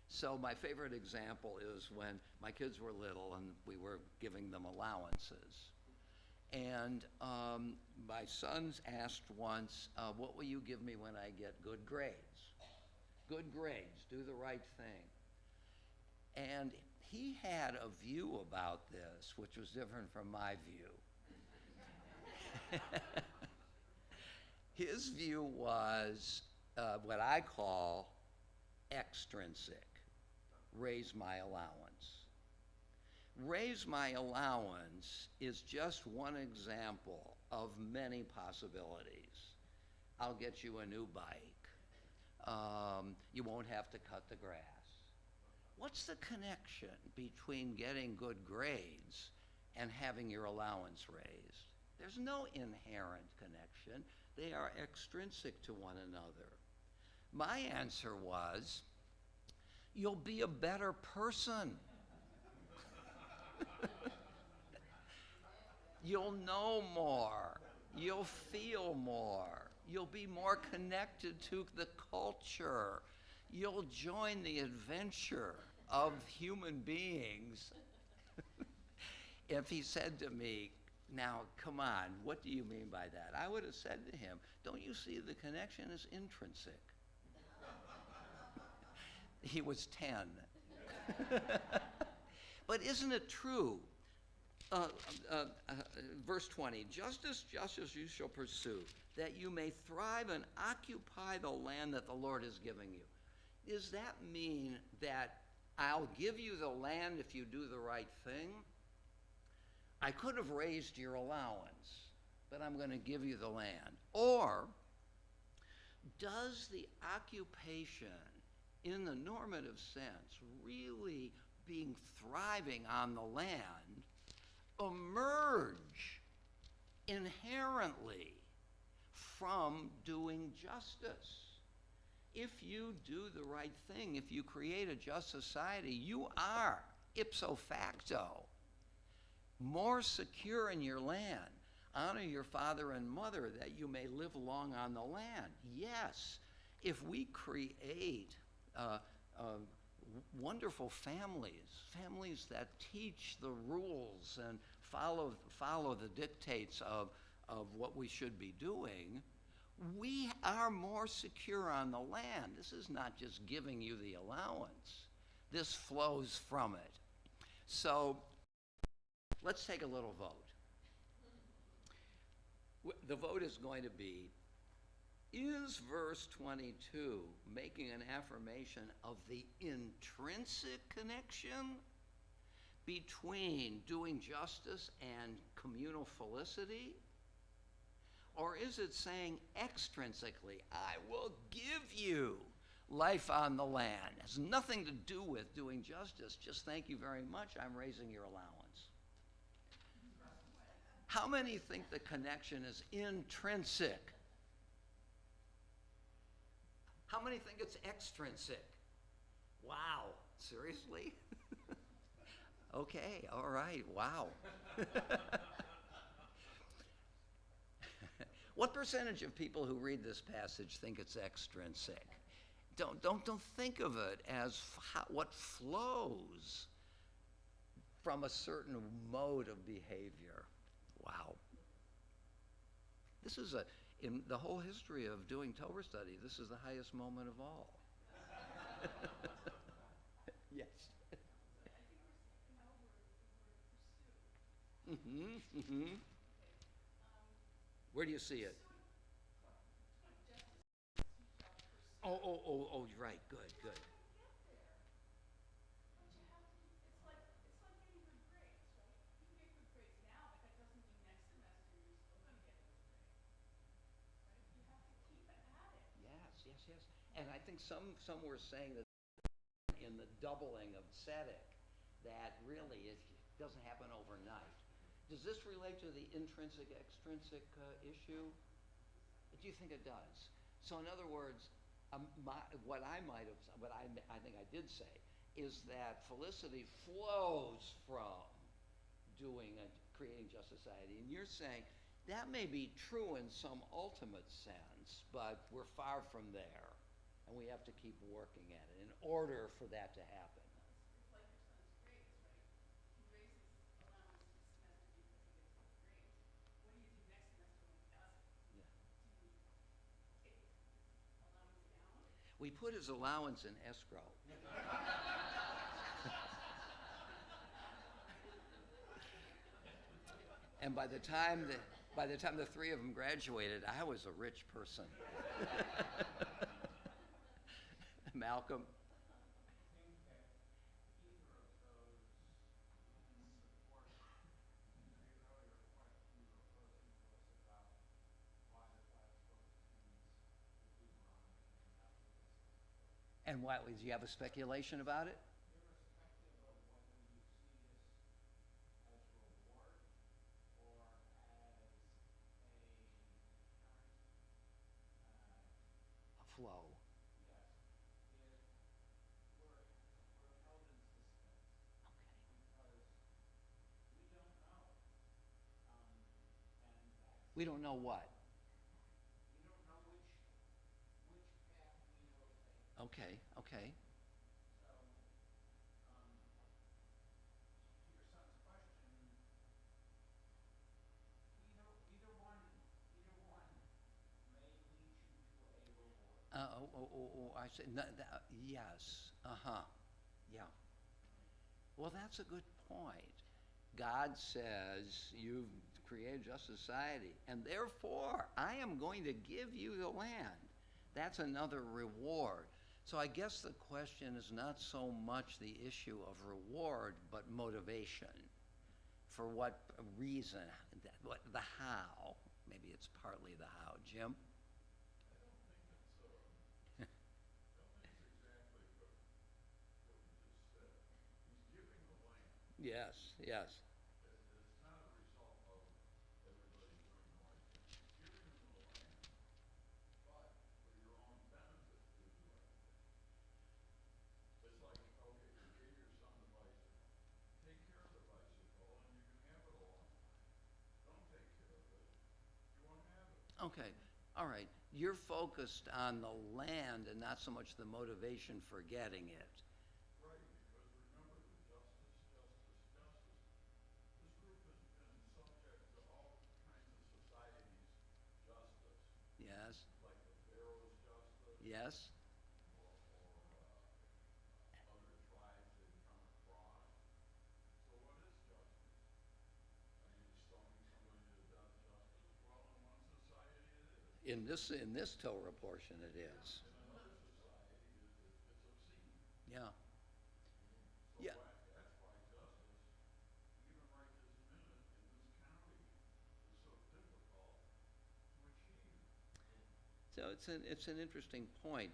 So my favorite example is when my kids were little and we were giving them allowances. And my sons asked once, what will you give me when I get good grades? Good grades, do the right thing. And he had a view about this, which was different from my view. His view was what I call extrinsic, raise my allowance. Raise my allowance is just one example of many possibilities. I'll get you a new bike. You won't have to cut the grass. What's the connection between getting good grades and having your allowance raised? There's no inherent connection. They are extrinsic to one another. My answer was, you'll be a better person. You'll know more. You'll feel more. You'll be more connected to the culture. You'll join the adventure of human beings. If he said to me, now, come on, what do you mean by that? I would have said to him, don't you see the connection is intrinsic? He was 10. But isn't it true? Verse 20, just as you shall pursue, that you may thrive and occupy the land that the Lord is giving you. Does that mean that I'll give you the land if you do the right thing? I could have raised your allowance, but I'm going to give you the land. Or does the occupation in the normative sense, really being thriving on the land, emerge inherently from doing justice? If you do the right thing, if you create a just society, you are ipso facto more secure in your land. Honor your father and mother that you may live long on the land. Yes, if we create wonderful families that teach the rules and follow the dictates of what we should be doing, we are more secure on the land. This is not just giving you the allowance. This flows from it. So let's take a little vote. The vote is going to be, is verse 22 making an affirmation of the intrinsic connection between doing justice and communal felicity? Or is it saying extrinsically, I will give you life on the land? It has nothing to do with doing justice. Just thank you very much, I'm raising your allowance. How many think the connection is intrinsic? How many think it's extrinsic? Wow, seriously? Okay, all right, wow. What percentage of people who read this passage think it's extrinsic? Don't think of it as what flows from a certain mode of behavior. Wow. This is in the whole history of doing Torah study, this is the highest moment of all. Yes. Mm-hmm, mm-hmm. Where do you see it? Oh, you're right, good. Yes. And I think some were saying that in the doubling of tzedek, that really it doesn't happen overnight. Does this relate to the intrinsic, extrinsic issue? Do you think it does? So in other words, what I think I did say, is that felicity flows from creating just society. And you're saying that may be true in some ultimate sense, but we're far from there. And we have to keep working at it in order for that to happen. It's like your son's grades, right? He raises allowance this semester because he gets good grades. What do you do next semester when he doesn't? Yeah. Do you take his allowance down? We put his allowance in escrow. And by the time the three of them graduated, I was a rich person. Malcolm? I think that either of those support the earlier question you were posing to us about why the last book begins with Deuteronomy and Exodus. And what, do you have a speculation about it? Irrespective of whether you see this as reward or as a inherent, A flow. yes, we're held in suspense because we don't know. And that's, We don't know what. we don't know which path we will take. Okay, okay. So, to your son's question, either one may lead you to a reward. I said, no, yes, uh-huh, yeah. Well, that's a good point. God says, you've created just society, and therefore, I am going to give you the land. That's another reward. So I guess the question is not so much the issue of reward, but motivation. For what reason? The how. Maybe it's partly the how. Jim? I don't think it's exactly what you just said. He's giving the land. Yes, yes. It's not a result of everybody doing the right thing. He's giving them the land, but for your own benefit, do the right thing. It's like, okay, you gave your son the bicycle. Take care of the bicycle and you can have it a long time. Don't take care of it, you won't have it. Okay, all right. You're focused on the land and not so much the motivation for getting it. Right, because remember the justice. This group has been subject to all kinds of societies' justice, Yes, like the Pharaoh's justice, yes, or other tribes they've come across. So what is justice? I mean, is stoning somebody to death justice? Well, in one society it is. in this Torah portion it is. In another society, it's obscene. Yeah, So yeah. that's why justice, even right this minute in this county, is so difficult to achieve. So it's an interesting point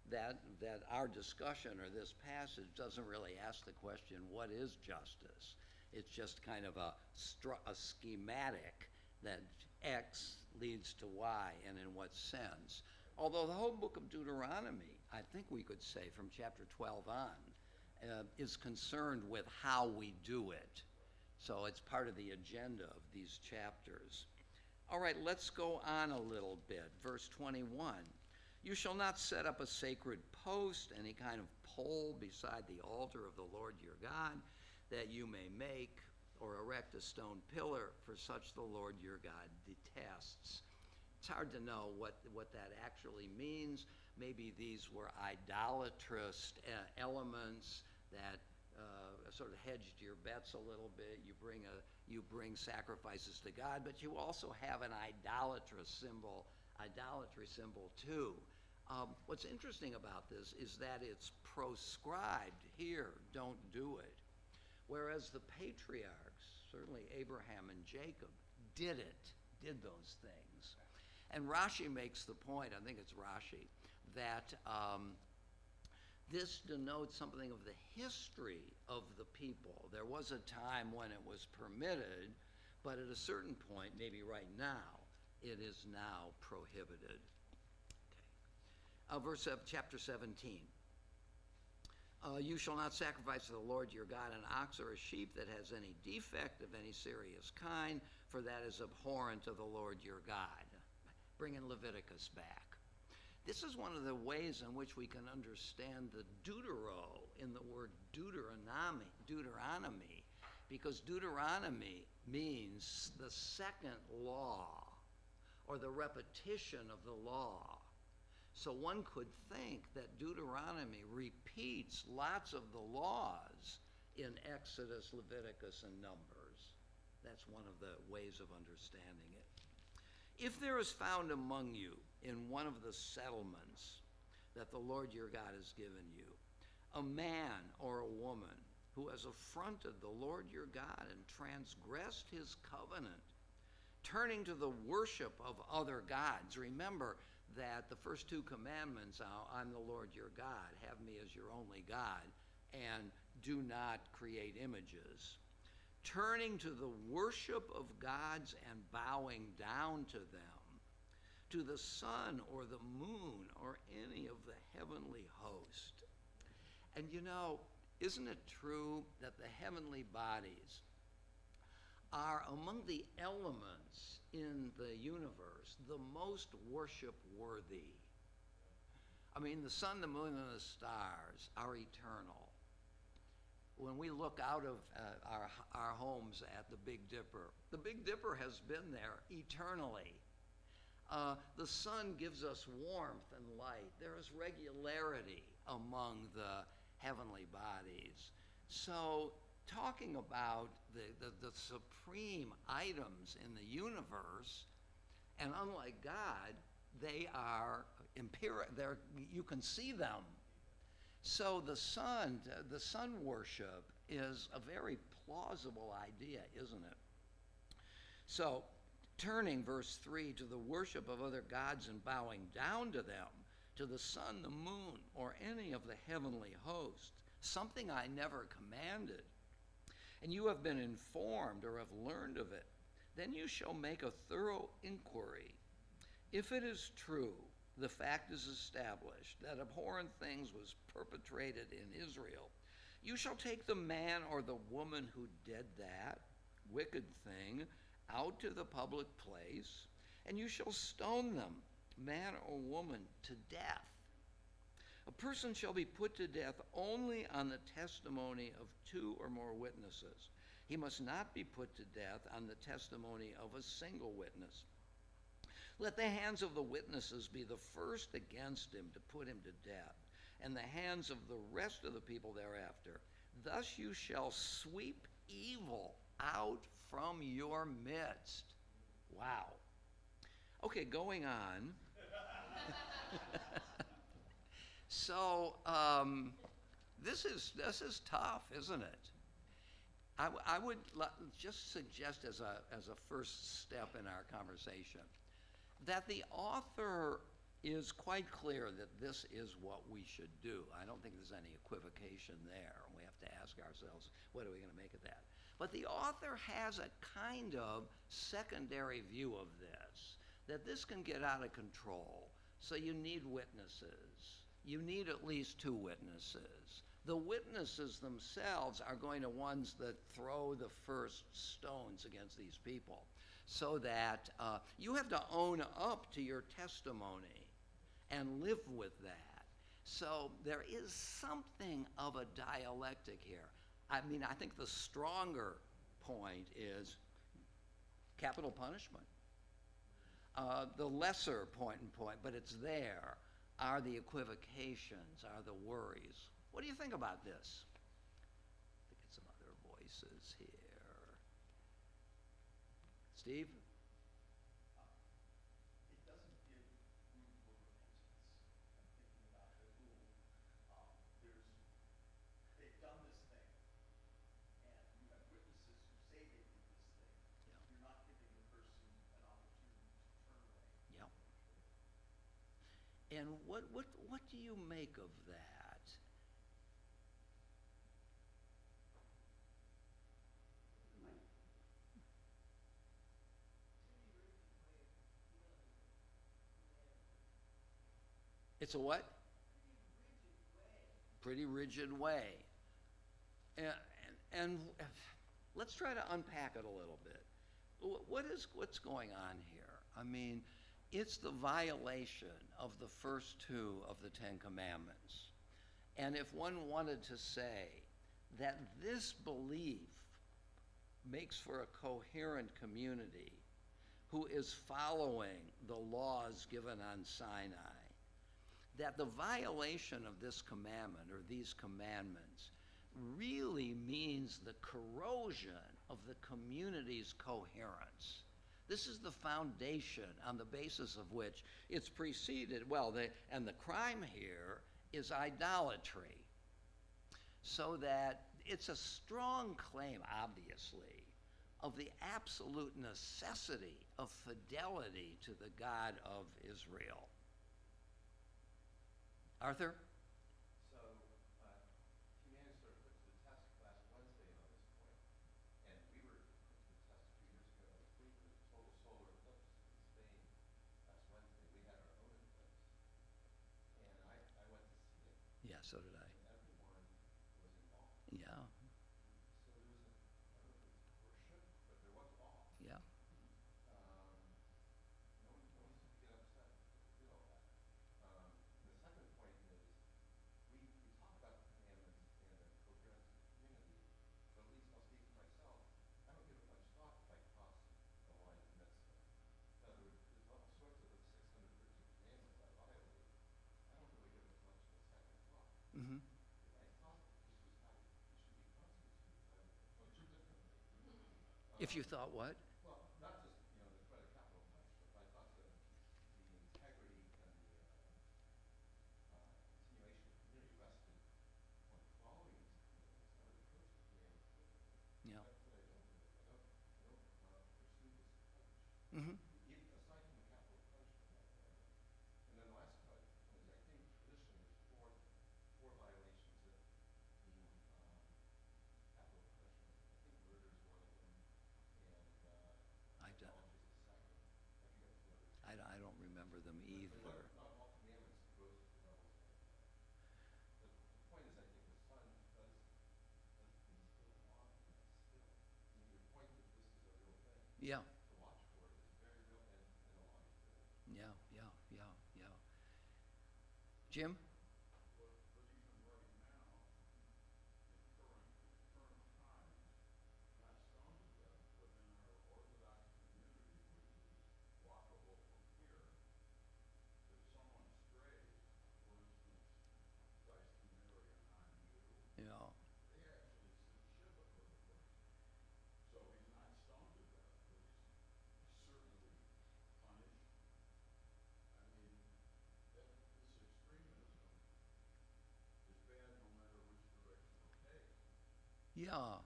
that our discussion or this passage doesn't really ask the question, what is justice? It's just kind of a schematic that X leads to Y and in what sense. Although the whole book of Deuteronomy, I think we could say from chapter 12 on, is concerned with how we do it. So it's part of the agenda of these chapters. All right, let's go on a little bit. Verse 21. You shall not set up a sacred post, any kind of pole beside the altar of the Lord your God, that you may make or erect a stone pillar, for such the Lord your God detests. It's hard to know what that actually means. Maybe these were idolatrous elements that sort of hedged your bets a little bit. You bring sacrifices to God, but you also have an idolatry symbol too. What's interesting about this is that it's proscribed here, don't do it. Whereas the patriarchs, certainly Abraham and Jacob, did those things. And Rashi makes the point, I think it's Rashi, that this denotes something of the history of the people. There was a time when it was permitted, but at a certain point, maybe right now, it is now prohibited. Okay. Chapter 17. You shall not sacrifice to the Lord your God an ox or a sheep that has any defect of any serious kind, for that is abhorrent to the Lord your God. Bringing Leviticus back. This is one of the ways in which we can understand the deutero in the word Deuteronomy, because Deuteronomy means the second law or the repetition of the law. So one could think that Deuteronomy repeats lots of the laws in Exodus, Leviticus, and Numbers. That's one of the ways of understanding it. If there is found among you in one of the settlements that the Lord your God has given you, a man or a woman who has affronted the Lord your God and transgressed his covenant, turning to the worship of other gods. Remember that the first two commandments are, I'm the Lord your God, have me as your only God, and do not create images. Turning to the worship of gods and bowing down to them, to the sun or the moon or any of the heavenly host. And you know, isn't it true that the heavenly bodies are among the elements in the universe the most worship worthy? I mean, the sun, the moon, and the stars are eternal. When we look out of our homes at the Big Dipper has been there eternally. The sun gives us warmth and light. There is regularity among the heavenly bodies. So talking about the supreme items in the universe, and unlike God, they are you can see them. So the sun worship is a very plausible idea, isn't it? So turning, verse 3, to the worship of other gods and bowing down to them, to the sun, the moon, or any of the heavenly host, something I never commanded, and you have been informed or have learned of it, then you shall make a thorough inquiry. If it is true, the fact is established that abhorrent things was perpetrated in Israel, you shall take the man or the woman who did that wicked thing out to the public place, and you shall stone them, man or woman, to death. A person shall be put to death only on the testimony of 2 or more witnesses. He must not be put to death on the testimony of a single witness. Let the hands of the witnesses be the first against him to put him to death, and the hands of the rest of the people thereafter. Thus you shall sweep evil out from your midst. Wow. Okay, going on. So this is tough, isn't it? I would just suggest as a first step in our conversation that the author is quite clear that this is what we should do. I don't think there's any equivocation there. We have to ask ourselves, what are we going to make of that? But the author has a kind of secondary view of this, that this can get out of control. So you need witnesses. You need at least 2 witnesses. The witnesses themselves are going to ones that throw the first stones against these people, so that you have to own up to your testimony and live with that. So there is something of a dialectic here. I mean, I think the stronger point is capital punishment. The lesser point, but it's there, are the equivocations, are the worries. What do you think about this? Let me get some other voices here. Steve? It doesn't give room for repentance. I'm thinking about the rule. They've done this thing, and you have witnesses who say they did this thing. Yeah. You're not giving the person an opportunity to turn away. Yep. And what do you make of that? It's a what? Pretty rigid way. And let's try to unpack it a little bit. What's going on here? I mean, it's the violation of the first 2 of the 10 Commandments. And if one wanted to say that this belief makes for a coherent community who is following the laws given on Sinai, that the violation of this commandment or these commandments really means the corrosion of the community's coherence. This is the foundation on the basis of which it's preceded, and the crime here is idolatry. So that it's a strong claim, obviously, of the absolute necessity of fidelity to the God of Israel. Arthur? So, humanity sort of put to the test last Wednesday on this point, and we were put to the test a few years ago last week with a total solar eclipse in Spain last Wednesday. We had our own eclipse, and I went to see it, Yeah, so did I. and everyone was involved. Yeah, So there was I don't know if it was worship, but there was awe. yeah. No one seemed to get upset or feel that. The second point is we talk about the commandments and the coherence of the community, but at least I'll speak for myself. I don't give it much thought if I cross the line of mitzvah. In other words, there's all sorts of the 613 commandments I violate. I don't really give it much of a second thought. Mm-hmm. If I thought that this was how it should be constituted, I would function differently. If you thought what? Well, not just, the threat of capital punishment, but I thought the integrity and the continuation of the community rested on following these commandments. I would approach the commandments differently. Yeah. But I don't do it. I don't pursue this approach. Mm-hmm. Even aside from the capital punishment aspect. And then the last point is I think traditionally there's four violations that mean capital punishment. I think murder is one of them, and I don't- idolatry is the second. I forget the other. I don't remember them either. Not all commandments goes to the levels like that. But the point is, I think the Son does instill awe in us still. I mean, your point that this is a real thing. Yeah, To watch for it is very real, and a lot of it. yeah. Jim? But even right now, in current times, not stoned to death, but in our Orthodox community, which is walkable from here, if someone strays, for instance, Christ and Mary are non-Jew, Yeah. they actually send shiva for the person. So he's not stoned to death, but he's certainly punished. I mean, this extremism is bad no matter which direction it takes. Yeah.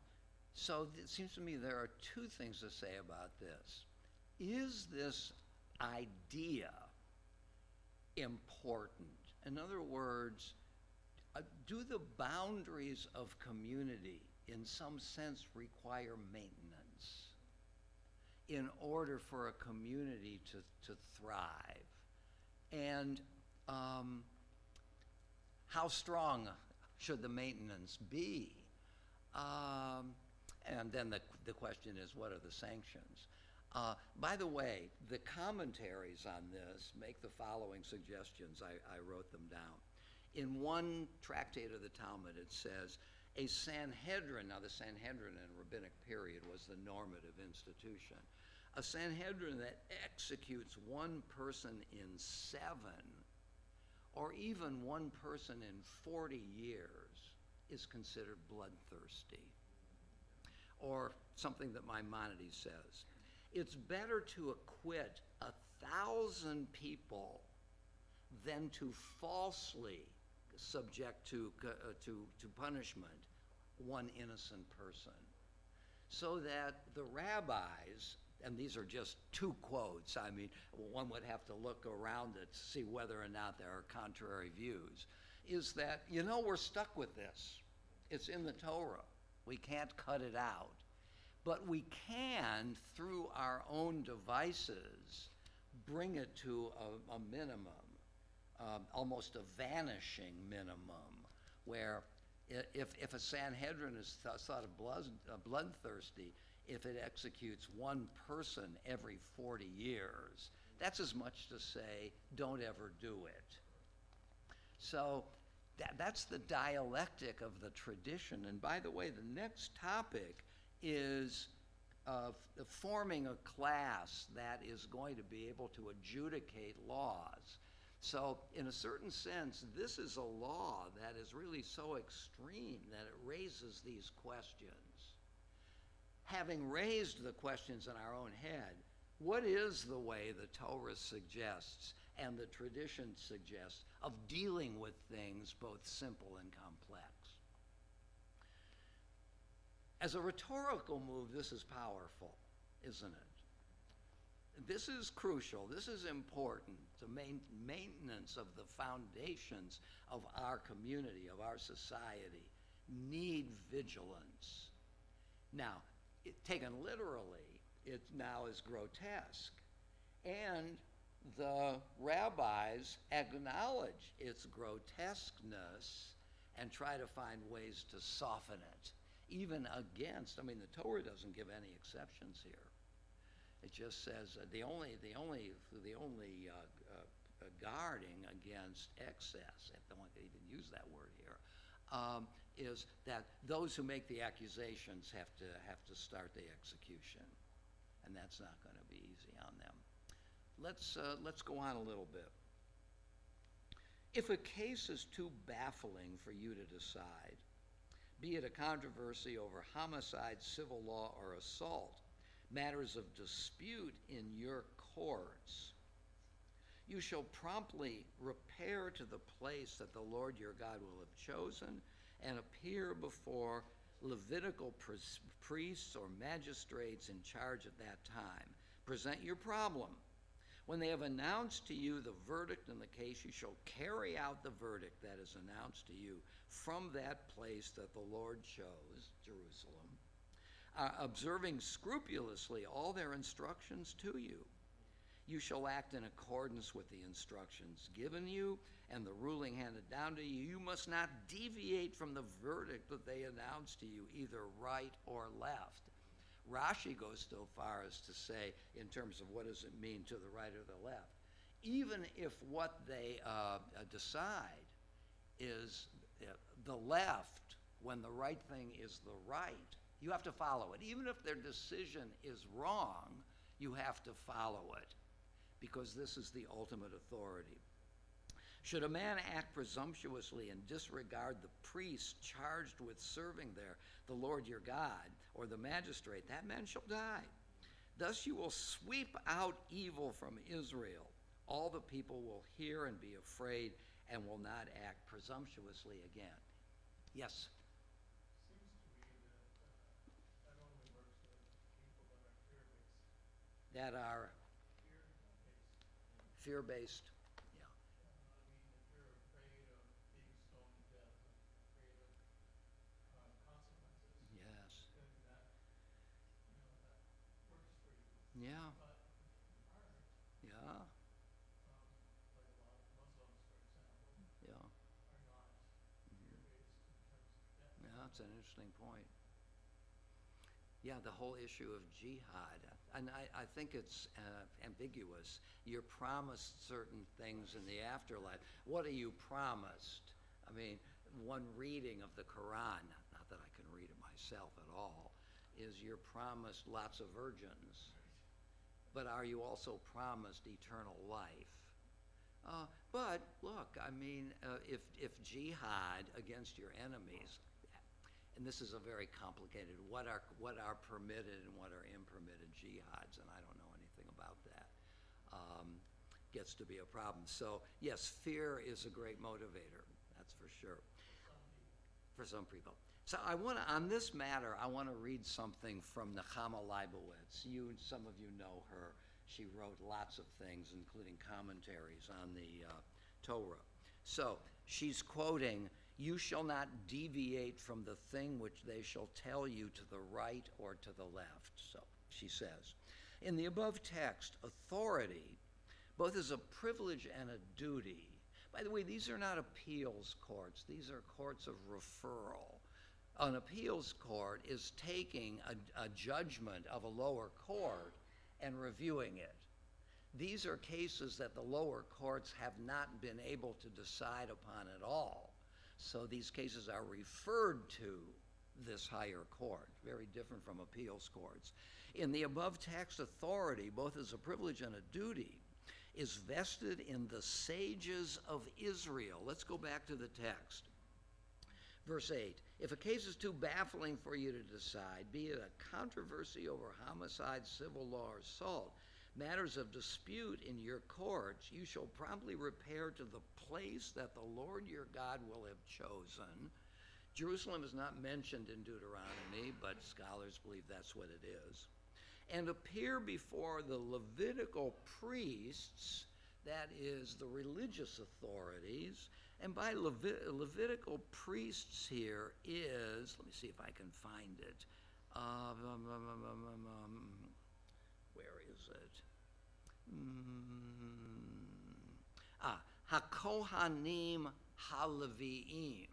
So it seems to me there are two things to say about this. Is this idea important? In other words, do the boundaries of community in some sense require maintenance in order for a community to thrive? And how strong should the maintenance be? And then the question is, what are the sanctions? By the way, the commentaries on this make the following suggestions. I wrote them down. In one tractate of the Talmud, it says, a Sanhedrin, now the Sanhedrin in rabbinic period was the normative institution, a Sanhedrin that executes one person in 7, or even one person in 40 years, is considered bloodthirsty. Or something that Maimonides says, it's better to acquit 1,000 people than to falsely subject to punishment one innocent person. So that the rabbis, and these are just 2 quotes, I mean, one would have to look around it to see whether or not there are contrary views, is that, we're stuck with this. It's in the Torah. We can't cut it out. But we can, through our own devices, bring it to a minimum, almost a vanishing minimum, where if a Sanhedrin is thought of bloodthirsty, if it executes one person every 40 years, that's as much to say, don't ever do it. So that's the dialectic of the tradition. And by the way, the next topic is forming a class that is going to be able to adjudicate laws. So in a certain sense, this is a law that is really so extreme that it raises these questions. having raised the questions in our own head, what is the way the Torah suggests and the tradition suggests of dealing with things both simple and complex? As a rhetorical move, this is powerful, isn't it? This is crucial. This is important to maintenance of the foundations of our community, of our society. Need vigilance. Now, taken literally, it now is grotesque. And the rabbis acknowledge its grotesqueness and try to find ways to soften it, even against, I mean, the Torah doesn't give any exceptions here. It just says the only guarding against excess, if I want to even use that word here, is that those who make the accusations have to start the execution, and that's not going to be easy on them. Let's go on a little bit. If a case is too baffling for you to decide, be it a controversy over homicide, civil law, or assault, matters of dispute in your courts, you shall promptly repair to the place that the Lord your God will have chosen and appear before Levitical priests or magistrates in charge at that time. Present your problem. When they have announced to you the verdict in the case, you shall carry out the verdict that is announced to you from that place that the Lord chose, Jerusalem, observing scrupulously all their instructions to you. You shall act in accordance with the instructions given you and the ruling handed down to you. You must not deviate from the verdict that they announced to you, either right or left. Rashi goes so far as to say, in terms of what does it mean to the right or the left, even if what they decide is the left when the right thing is the right, you have to follow it. Even if their decision is wrong, you have to follow it, because this is the ultimate authority. Should a man act presumptuously and disregard the priest charged with serving there, the Lord your God, or the magistrate, that man shall die. Thus you will sweep out evil from Israel. All the people will hear and be afraid and will not act presumptuously again. Yes? Seems to me that that only works with people that are fear-based. That are Fear-based. fear-based. Yeah. I mean, if you're afraid of being stoned to death, afraid of consequences, Yes. then that works for you. Yeah. But if you aren't, Yeah. like a lot of Muslims, for example, Yeah. are not fear-based in terms of death. Yeah, that's an interesting point. Yeah, the whole issue of jihad, and I think it's ambiguous. You're promised certain things in the afterlife. What are you promised? I mean, one reading of the Quran, not that I can read it myself at all, is you're promised lots of virgins, but are you also promised eternal life? But look, I mean, if jihad against your enemies, and this is a very complicated, what are permitted and what are impermitted jihads, and I don't know anything about that, gets to be a problem. So yes, fear is a great motivator, that's for sure, for some people. So on this matter, I want to read something from Nechama Leibowitz. Some of you know her. She wrote lots of things, including commentaries on the Torah. So she's quoting, "You shall not deviate from the thing which they shall tell you to the right or to the left." So she says, in the above text, authority, both as a privilege and a duty. By the way, these are not appeals courts. These are courts of referral. An appeals court is taking a judgment of a lower court and reviewing it. These are cases that the lower courts have not been able to decide upon at all. So these cases are referred to this higher court, very different from appeals courts. In the above text, authority, both as a privilege and a duty, is vested in the sages of Israel. Let's go back to the text. Verse 8, If a case is too baffling for you to decide, be it a controversy over homicide, civil law, or assault, matters of dispute in your courts, you shall promptly repair to the place that the Lord your God will have chosen. Jerusalem is not mentioned in Deuteronomy, but scholars believe that's what it is. And appear before the Levitical priests, that is, the religious authorities. And by Levitical priests here is, let me see if I can find it. Where is it? HaKohanim HaLevi'im.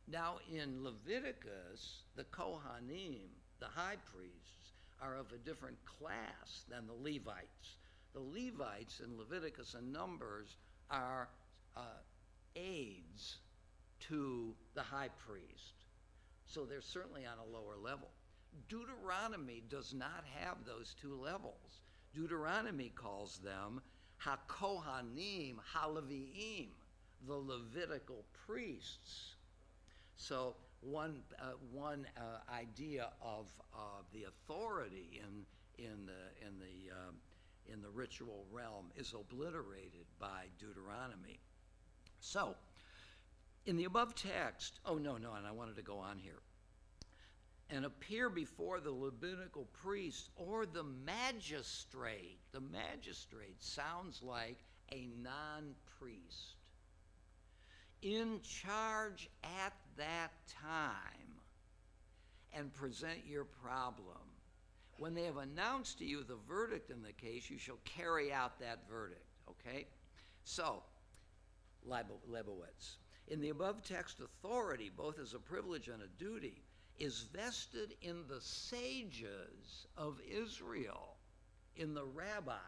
Now in Leviticus, the Kohanim, the high priests, are of a different class than the Levites. The Levites in Leviticus and Numbers are aides to the high priest. So they're certainly on a lower level. Deuteronomy does not have those two levels. Deuteronomy calls them HaKohanim HaLevi'im, the Levitical priests. So one idea of the authority in the ritual realm is obliterated by Deuteronomy. So, in the above text, and I wanted to go on here, and appear before the Levitical priest or the magistrate. The magistrate sounds like a non-priest. In charge at that time, and present your problem. When they have announced to you the verdict in the case, you shall carry out that verdict, okay? So, Leibowitz. In the above text, authority, both as a privilege and a duty, is vested in the sages of Israel, in the rabbis.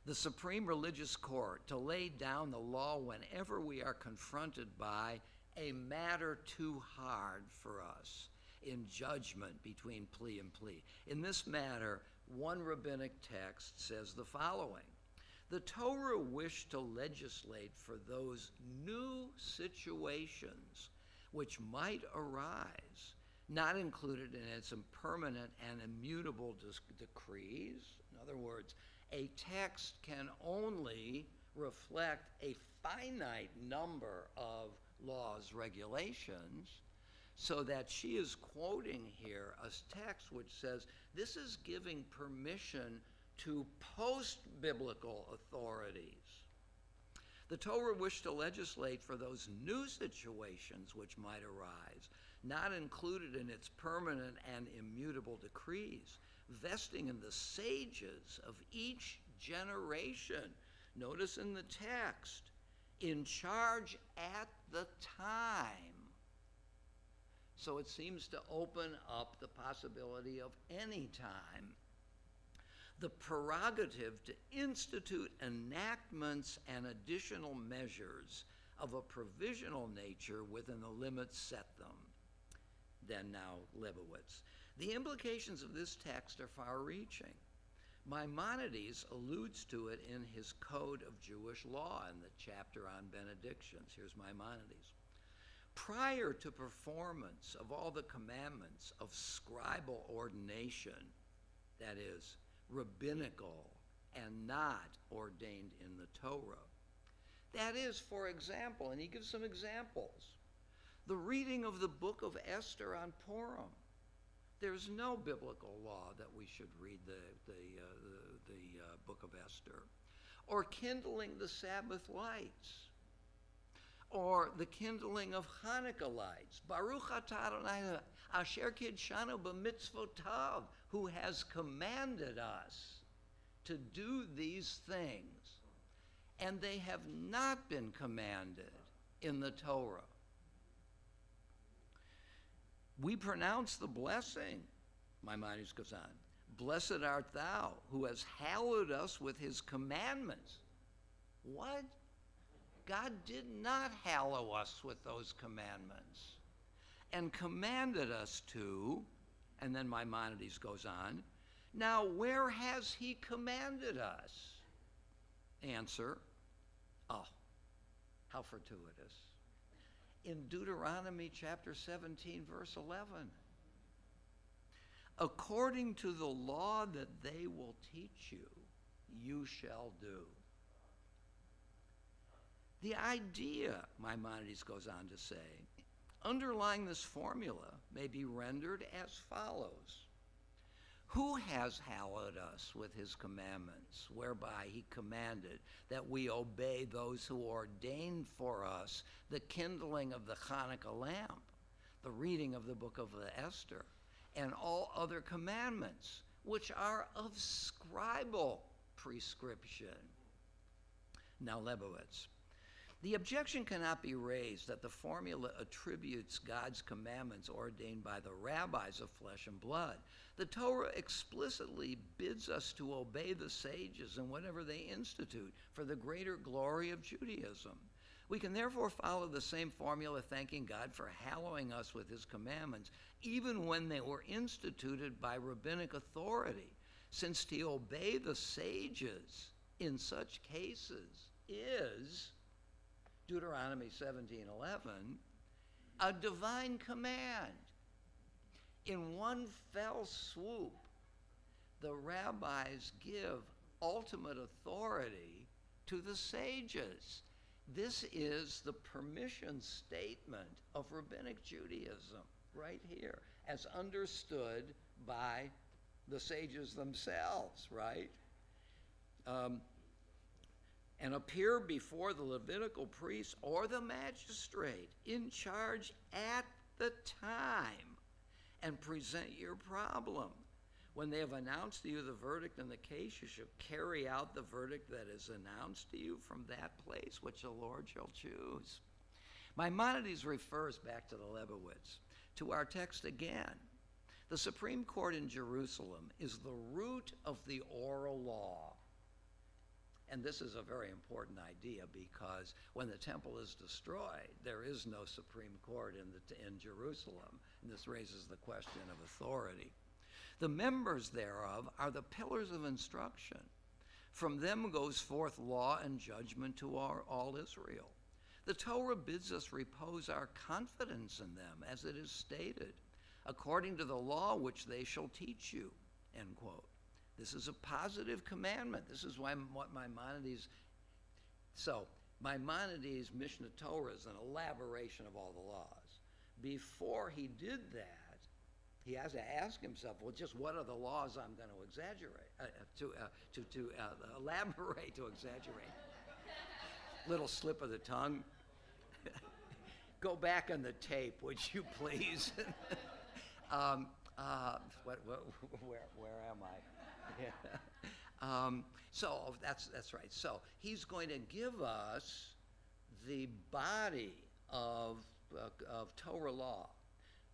The supreme religious court to lay down the law whenever we are confronted by a matter too hard for us in judgment between plea and plea. In this matter, one rabbinic text says the following: the Torah wished to legislate for those new situations which might arise, not included in its impermanent and immutable decrees. In other words, a text can only reflect a finite number of laws, regulations, so that she is quoting here a text which says this is giving permission to post-biblical authorities. The Torah wished to legislate for those new situations which might arise, not included in its permanent and immutable decrees, vesting in the sages of each generation. Notice in the text, in charge at the time. So it seems to open up the possibility of any time. The prerogative to institute enactments and additional measures of a provisional nature within the limits set them. Then now, Leibowitz. The implications of this text are far-reaching. Maimonides alludes to it in his Code of Jewish Law in the chapter on benedictions. Here's Maimonides. Prior to performance of all the commandments of scribal ordination, that is, rabbinical and not ordained in the Torah. That is, for example, and he gives some examples, the reading of the book of Esther on Purim. There's no biblical law that we should read the book of Esther. Or kindling the Sabbath lights. Or the kindling of Hanukkah lights. Baruch atah Adonai asher kidshanu b'mitzvotav, who has commanded us to do these things. And they have not been commanded in the Torah. We pronounce the blessing, Maimonides goes on. Blessed art thou, who has hallowed us with his commandments. What? God did not hallow us with those commandments and commanded us to, and then Maimonides goes on, now where has he commanded us? Answer, oh, how fortuitous. in Deuteronomy chapter 17, verse 11. According to the law that they will teach you, you shall do. The idea, Maimonides goes on to say, underlying this formula may be rendered as follows. Who has hallowed us with his commandments, whereby he commanded that we obey those who ordained for us the kindling of the Hanukkah lamp, the reading of the book of Esther, and all other commandments, which are of scribal prescription? Now, Lebowitz. The objection cannot be raised that the formula attributes God's commandments ordained by the rabbis of flesh and blood. The Torah explicitly bids us to obey the sages in whatever they institute for the greater glory of Judaism. We can therefore follow the same formula, thanking God for hallowing us with his commandments, even when they were instituted by rabbinic authority, since to obey the sages in such cases is, Deuteronomy 17:11, a divine command. In one fell swoop, the rabbis give ultimate authority to the sages. This is the permission statement of rabbinic Judaism right here, as understood by the sages themselves, right? And appear before the Levitical priest or the magistrate in charge at the time and present your problem. When they have announced to you the verdict in the case, you shall carry out the verdict that is announced to you from that place which the Lord shall choose. Maimonides refers back to the Lebowitz, to our text again. The Supreme Court in Jerusalem is the root of the oral law. And this is a very important idea, because when the temple is destroyed, there is no Supreme Court in Jerusalem. And this raises the question of authority. The members thereof are the pillars of instruction. From them goes forth law and judgment to all Israel. The Torah bids us repose our confidence in them, as it is stated, according to the law which they shall teach you, end quote. This is a positive commandment. This is what Maimonides, so Maimonides' Mishnah Torah is an elaboration of all the laws. Before he did that, he has to ask himself, well, just what are the laws I'm going to elaborate, to exaggerate. Little slip of the tongue. Go back on the tape, would you please? Where am I? So that's right. So he's going to give us the body of Torah law,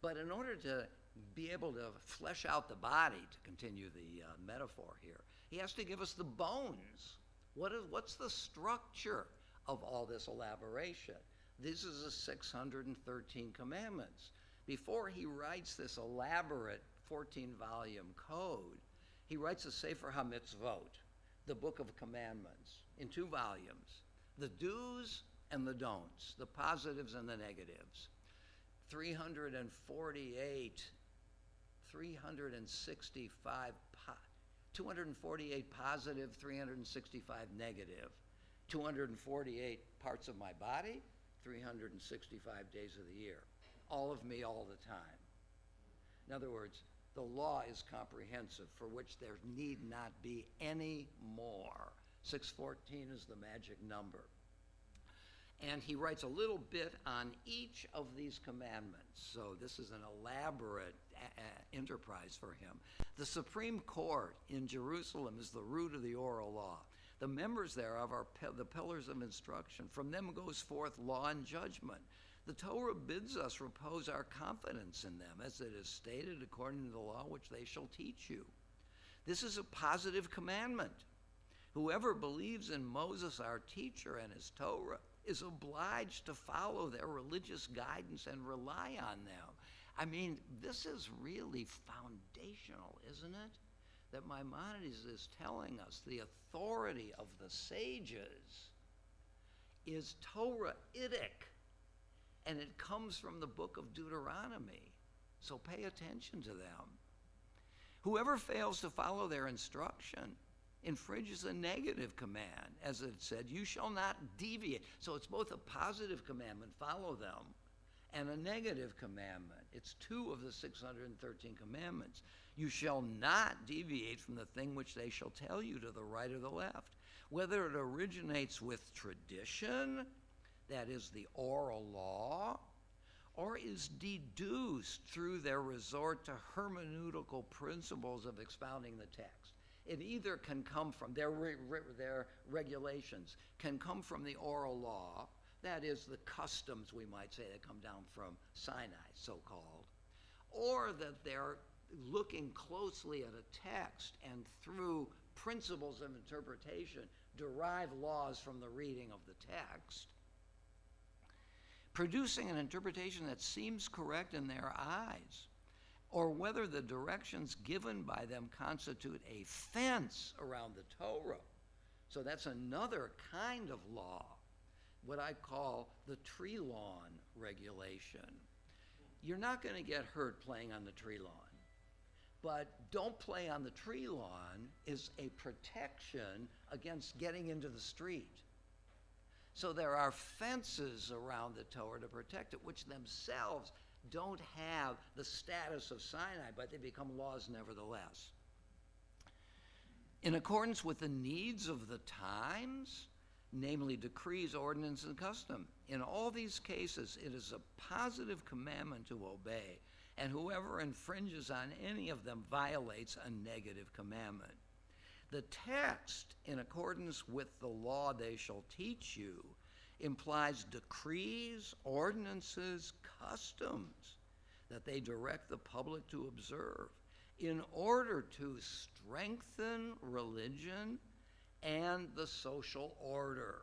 but in order to be able to flesh out the body, to continue the metaphor here, he has to give us the bones. What's the structure of all this elaboration? This is the 613 commandments. Before he writes this elaborate 14-volume code, he writes the Sefer HaMitzvot, the Book of Commandments, in 2 volumes, the do's and the don'ts, the positives and the negatives. 248 positive, 365 negative, 248 parts of my body, 365 days of the year, all of me all the time. In other words, the law is comprehensive, for which there need not be any more. 614 is the magic number. And he writes a little bit on each of these commandments. So this is an elaborate enterprise for him. The Supreme Court in Jerusalem is the root of the oral law. The members thereof are the pillars of instruction. From them goes forth law and judgment. The Torah bids us repose our confidence in them, as it is stated, according to the law which they shall teach you. This is a positive commandment. Whoever believes in Moses, our teacher, and his Torah is obliged to follow their religious guidance and rely on them. I mean, this is really foundational, isn't it? That Maimonides is telling us the authority of the sages is Torah-itic. And it comes from the book of Deuteronomy. So pay attention to them. Whoever fails to follow their instruction infringes a negative command. As it said, you shall not deviate. So it's both a positive commandment, follow them, and a negative commandment. It's 2 of the 613 commandments. You shall not deviate from the thing which they shall tell you to the right or the left, whether it originates with tradition, that is the oral law, or is deduced through their resort to hermeneutical principles of expounding the text. It either can come from their regulations, can come from the oral law, that is the customs, we might say, that come down from Sinai, so-called, or that they're looking closely at a text and through principles of interpretation derive laws from the reading of the text, producing an interpretation that seems correct in their eyes, or whether the directions given by them constitute a fence around the Torah. So that's another kind of law, what I call the tree lawn regulation. You're not going to get hurt playing on the tree lawn, but don't play on the tree lawn is a protection against getting into the street. So there are fences around the Torah to protect it, which themselves don't have the status of Sinai, but they become laws nevertheless. In accordance with the needs of the times, namely decrees, ordinance, and custom. In all these cases, it is a positive commandment to obey, and whoever infringes on any of them violates a negative commandment. The text, in accordance with the law they shall teach you, implies decrees, ordinances, customs that they direct the public to observe in order to strengthen religion and the social order.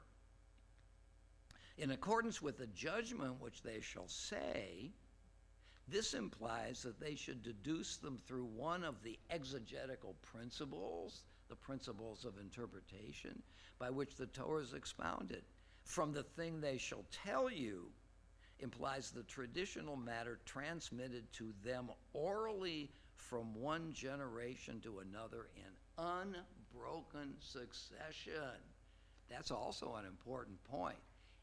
In accordance with the judgment which they shall say, this implies that they should deduce them through one of the exegetical principles, the principles of interpretation, by which the Torah is expounded. From the thing they shall tell you implies the traditional matter transmitted to them orally from one generation to another in unbroken succession. That's also an important point.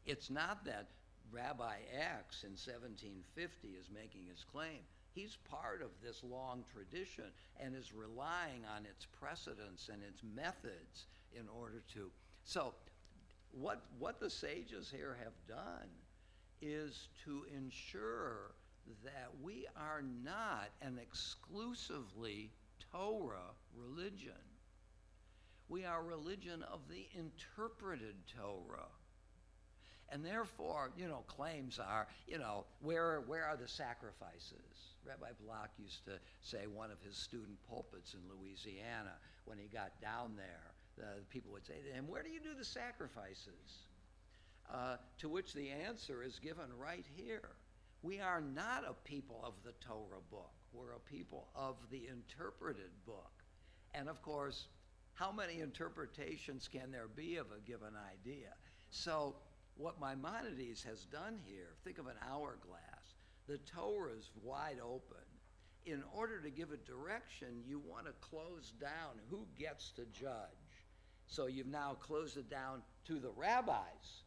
It's not that Rabbi X in 1750 is making his claim. He's part of this long tradition and is relying on its precedents and its methods in order to. So what the sages here have done is to ensure that we are not an exclusively Torah religion. We are a religion of the interpreted Torah. And therefore, claims are, where are the sacrifices? Rabbi Block used to say one of his student pulpits in Louisiana, when he got down there, the people would say to him, where do you do the sacrifices? To which the answer is given right here. We are not a people of the Torah book. We're a people of the interpreted book. And of course, how many interpretations can there be of a given idea? So what Maimonides has done here, think of an hourglass. The Torah is wide open. In order to give it direction, you want to close down who gets to judge. So you've now closed it down to the rabbis,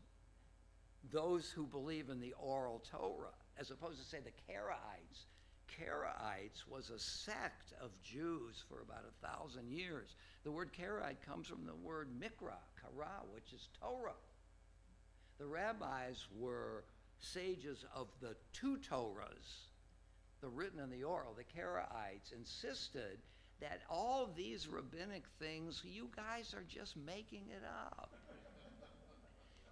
those who believe in the oral Torah, as opposed to, say, the Karaites. Karaites was a sect of Jews for about 1,000 years. The word Karaite comes from the word mikra, kara, which is Torah. The rabbis were sages of the 2 Torahs, the written and the oral. The Karaites insisted that all these rabbinic things, you guys are just making it up.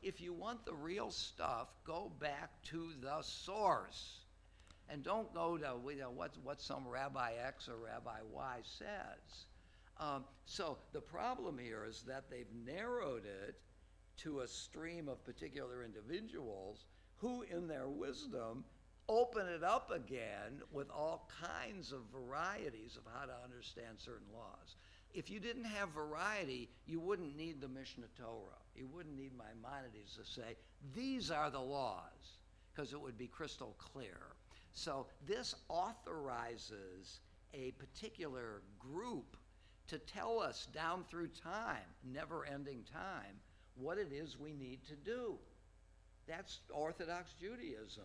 If you want the real stuff, go back to the source. And don't go to what some Rabbi X or Rabbi Y says. So the problem here is that they've narrowed it to a stream of particular individuals who, in their wisdom, open it up again with all kinds of varieties of how to understand certain laws. If you didn't have variety, you wouldn't need the Mishnah Torah. You wouldn't need Maimonides to say, these are the laws. because it would be crystal clear. So this authorizes a particular group to tell us down through time, never-ending time, what it is we need to do. That's Orthodox Judaism.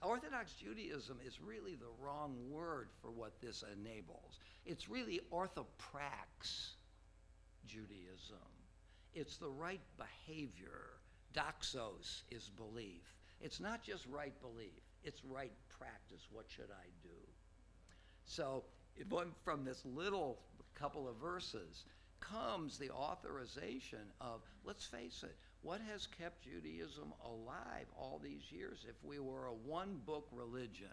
Orthodox Judaism is really the wrong word for what this enables. It's really orthoprax Judaism. It's the right behavior. Doxos is belief. It's not just right belief, it's right practice. What should I do? So from this little couple of verses comes the authorization of, let's face it, what has kept Judaism alive all these years? If we were a one-book religion,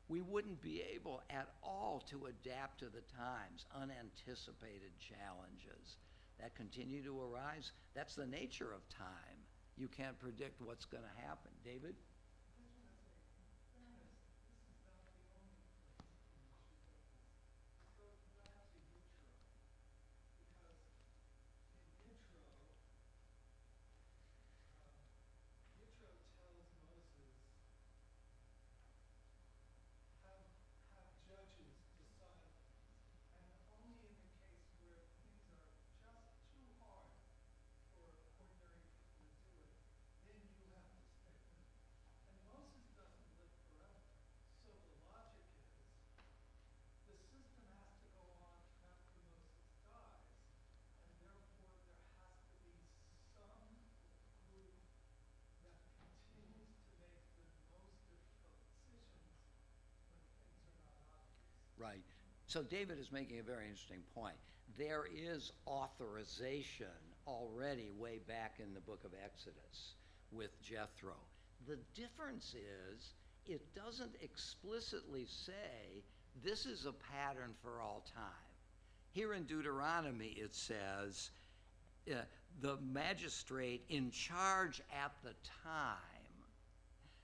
we wouldn't be able at all to adapt to the times, unanticipated challenges that continue to arise. That's the nature of time. You can't predict what's going to happen. David? I just want to say, in fairness, this is not the only place in which you get this. This goes back to Yitro, because in Yitro, Yitro tells Moses, have judges decide things, and only in the case where things are just too hard for ordinary people to do it, then you have to step in. And Moses doesn't live forever. So the logic is the system has to go on after Moses dies, and therefore there has to be some group that continues to make the most difficult decisions when things are not obvious. Right. So David is making a very interesting point. There is authorization already way back in the book of Exodus with Jethro. The difference is it doesn't explicitly say this is a pattern for all time. Here in Deuteronomy it says the magistrate in charge at the time,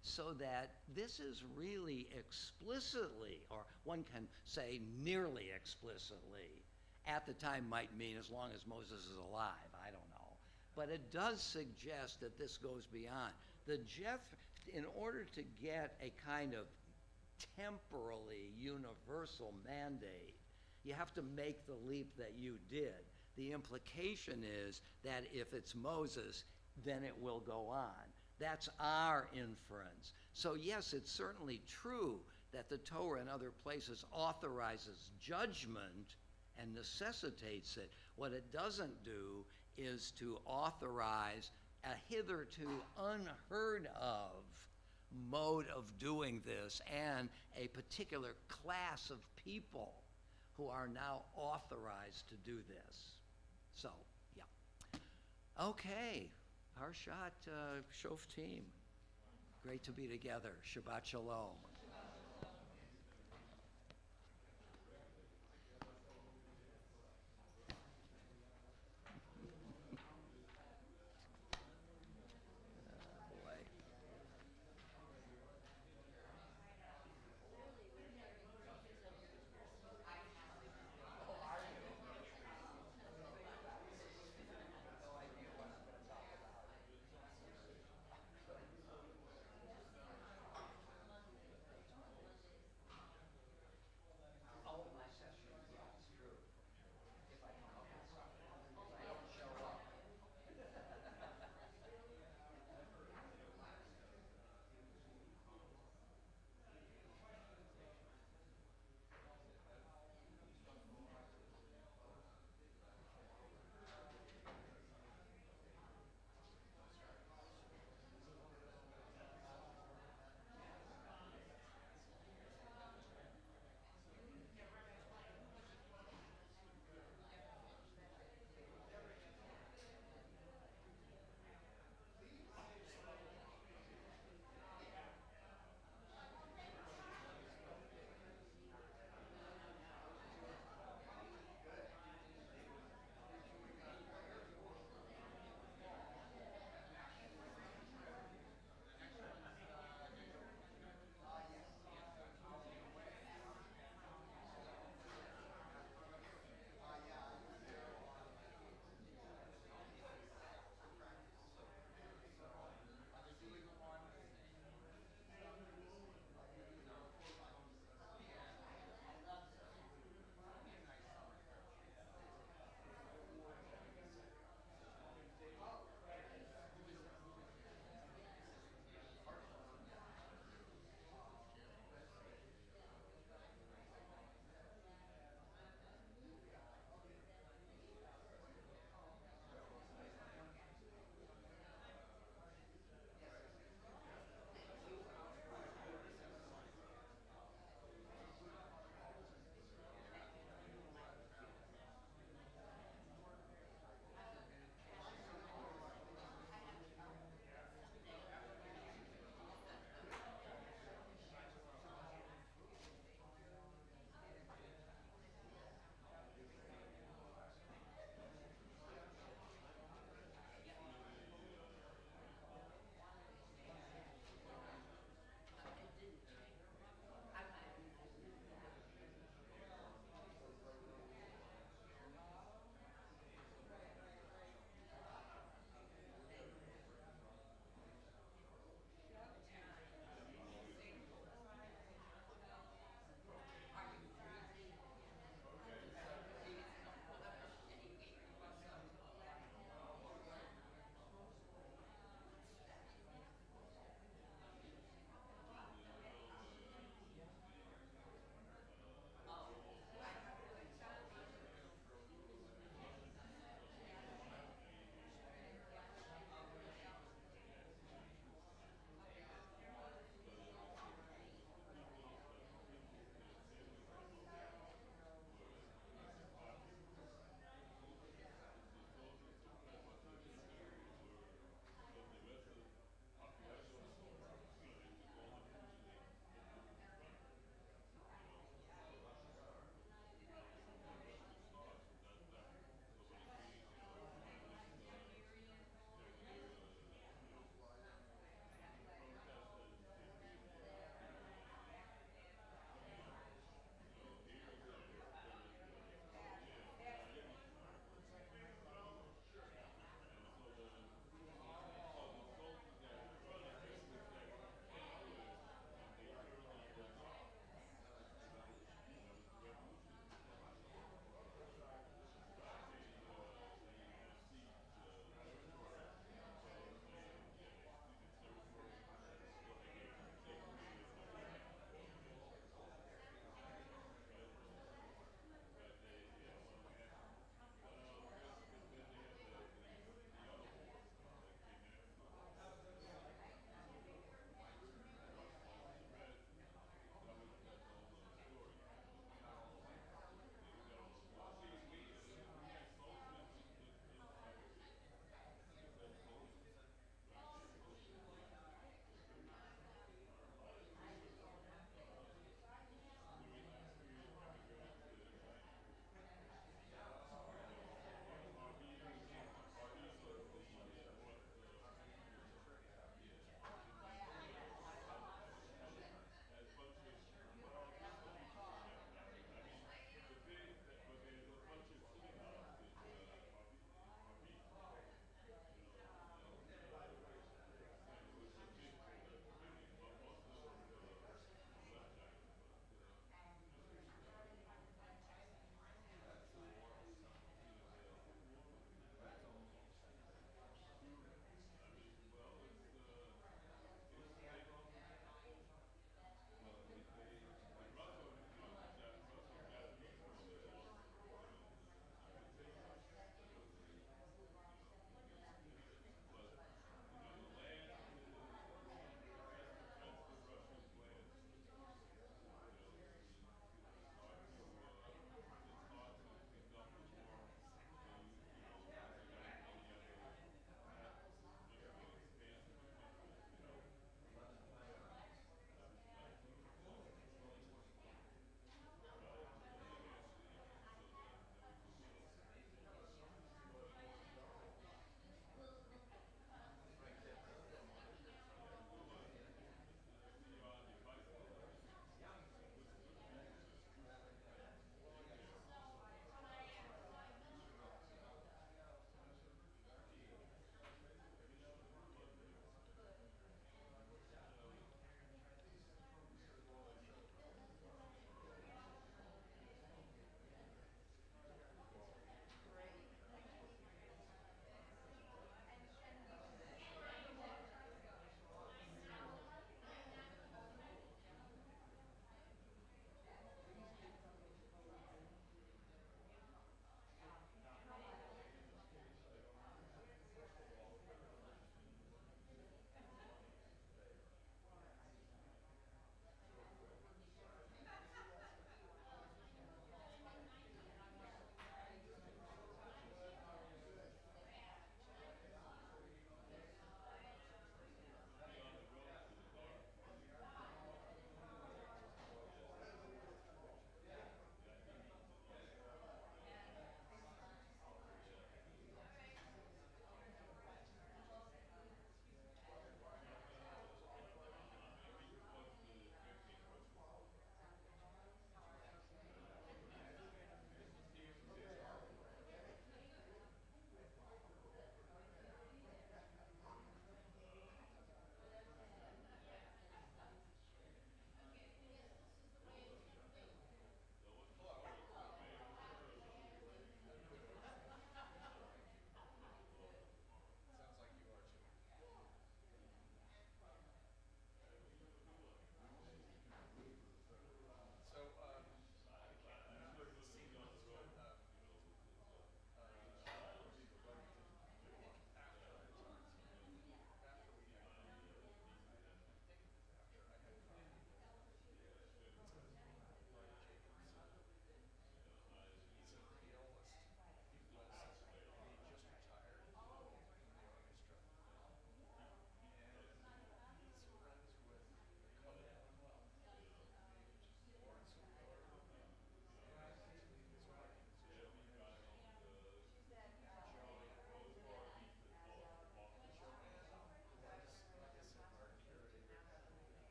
so that this is really explicitly, or one can say nearly explicitly, at the time might mean as long as Moses is alive, I don't know. But it does suggest that this goes beyond. In order to get a kind of temporally universal mandate, you have to make the leap that you did. The implication is that if it's Moses, then it will go on. That's our inference. So yes, it's certainly true that the Torah in other places authorizes judgment and necessitates it. What it doesn't do is to authorize a hitherto unheard of mode of doing this and a particular class of people who are now authorized to do this. So, yeah. Okay. Parshat Shoftim. Great to be together. Shabbat Shalom.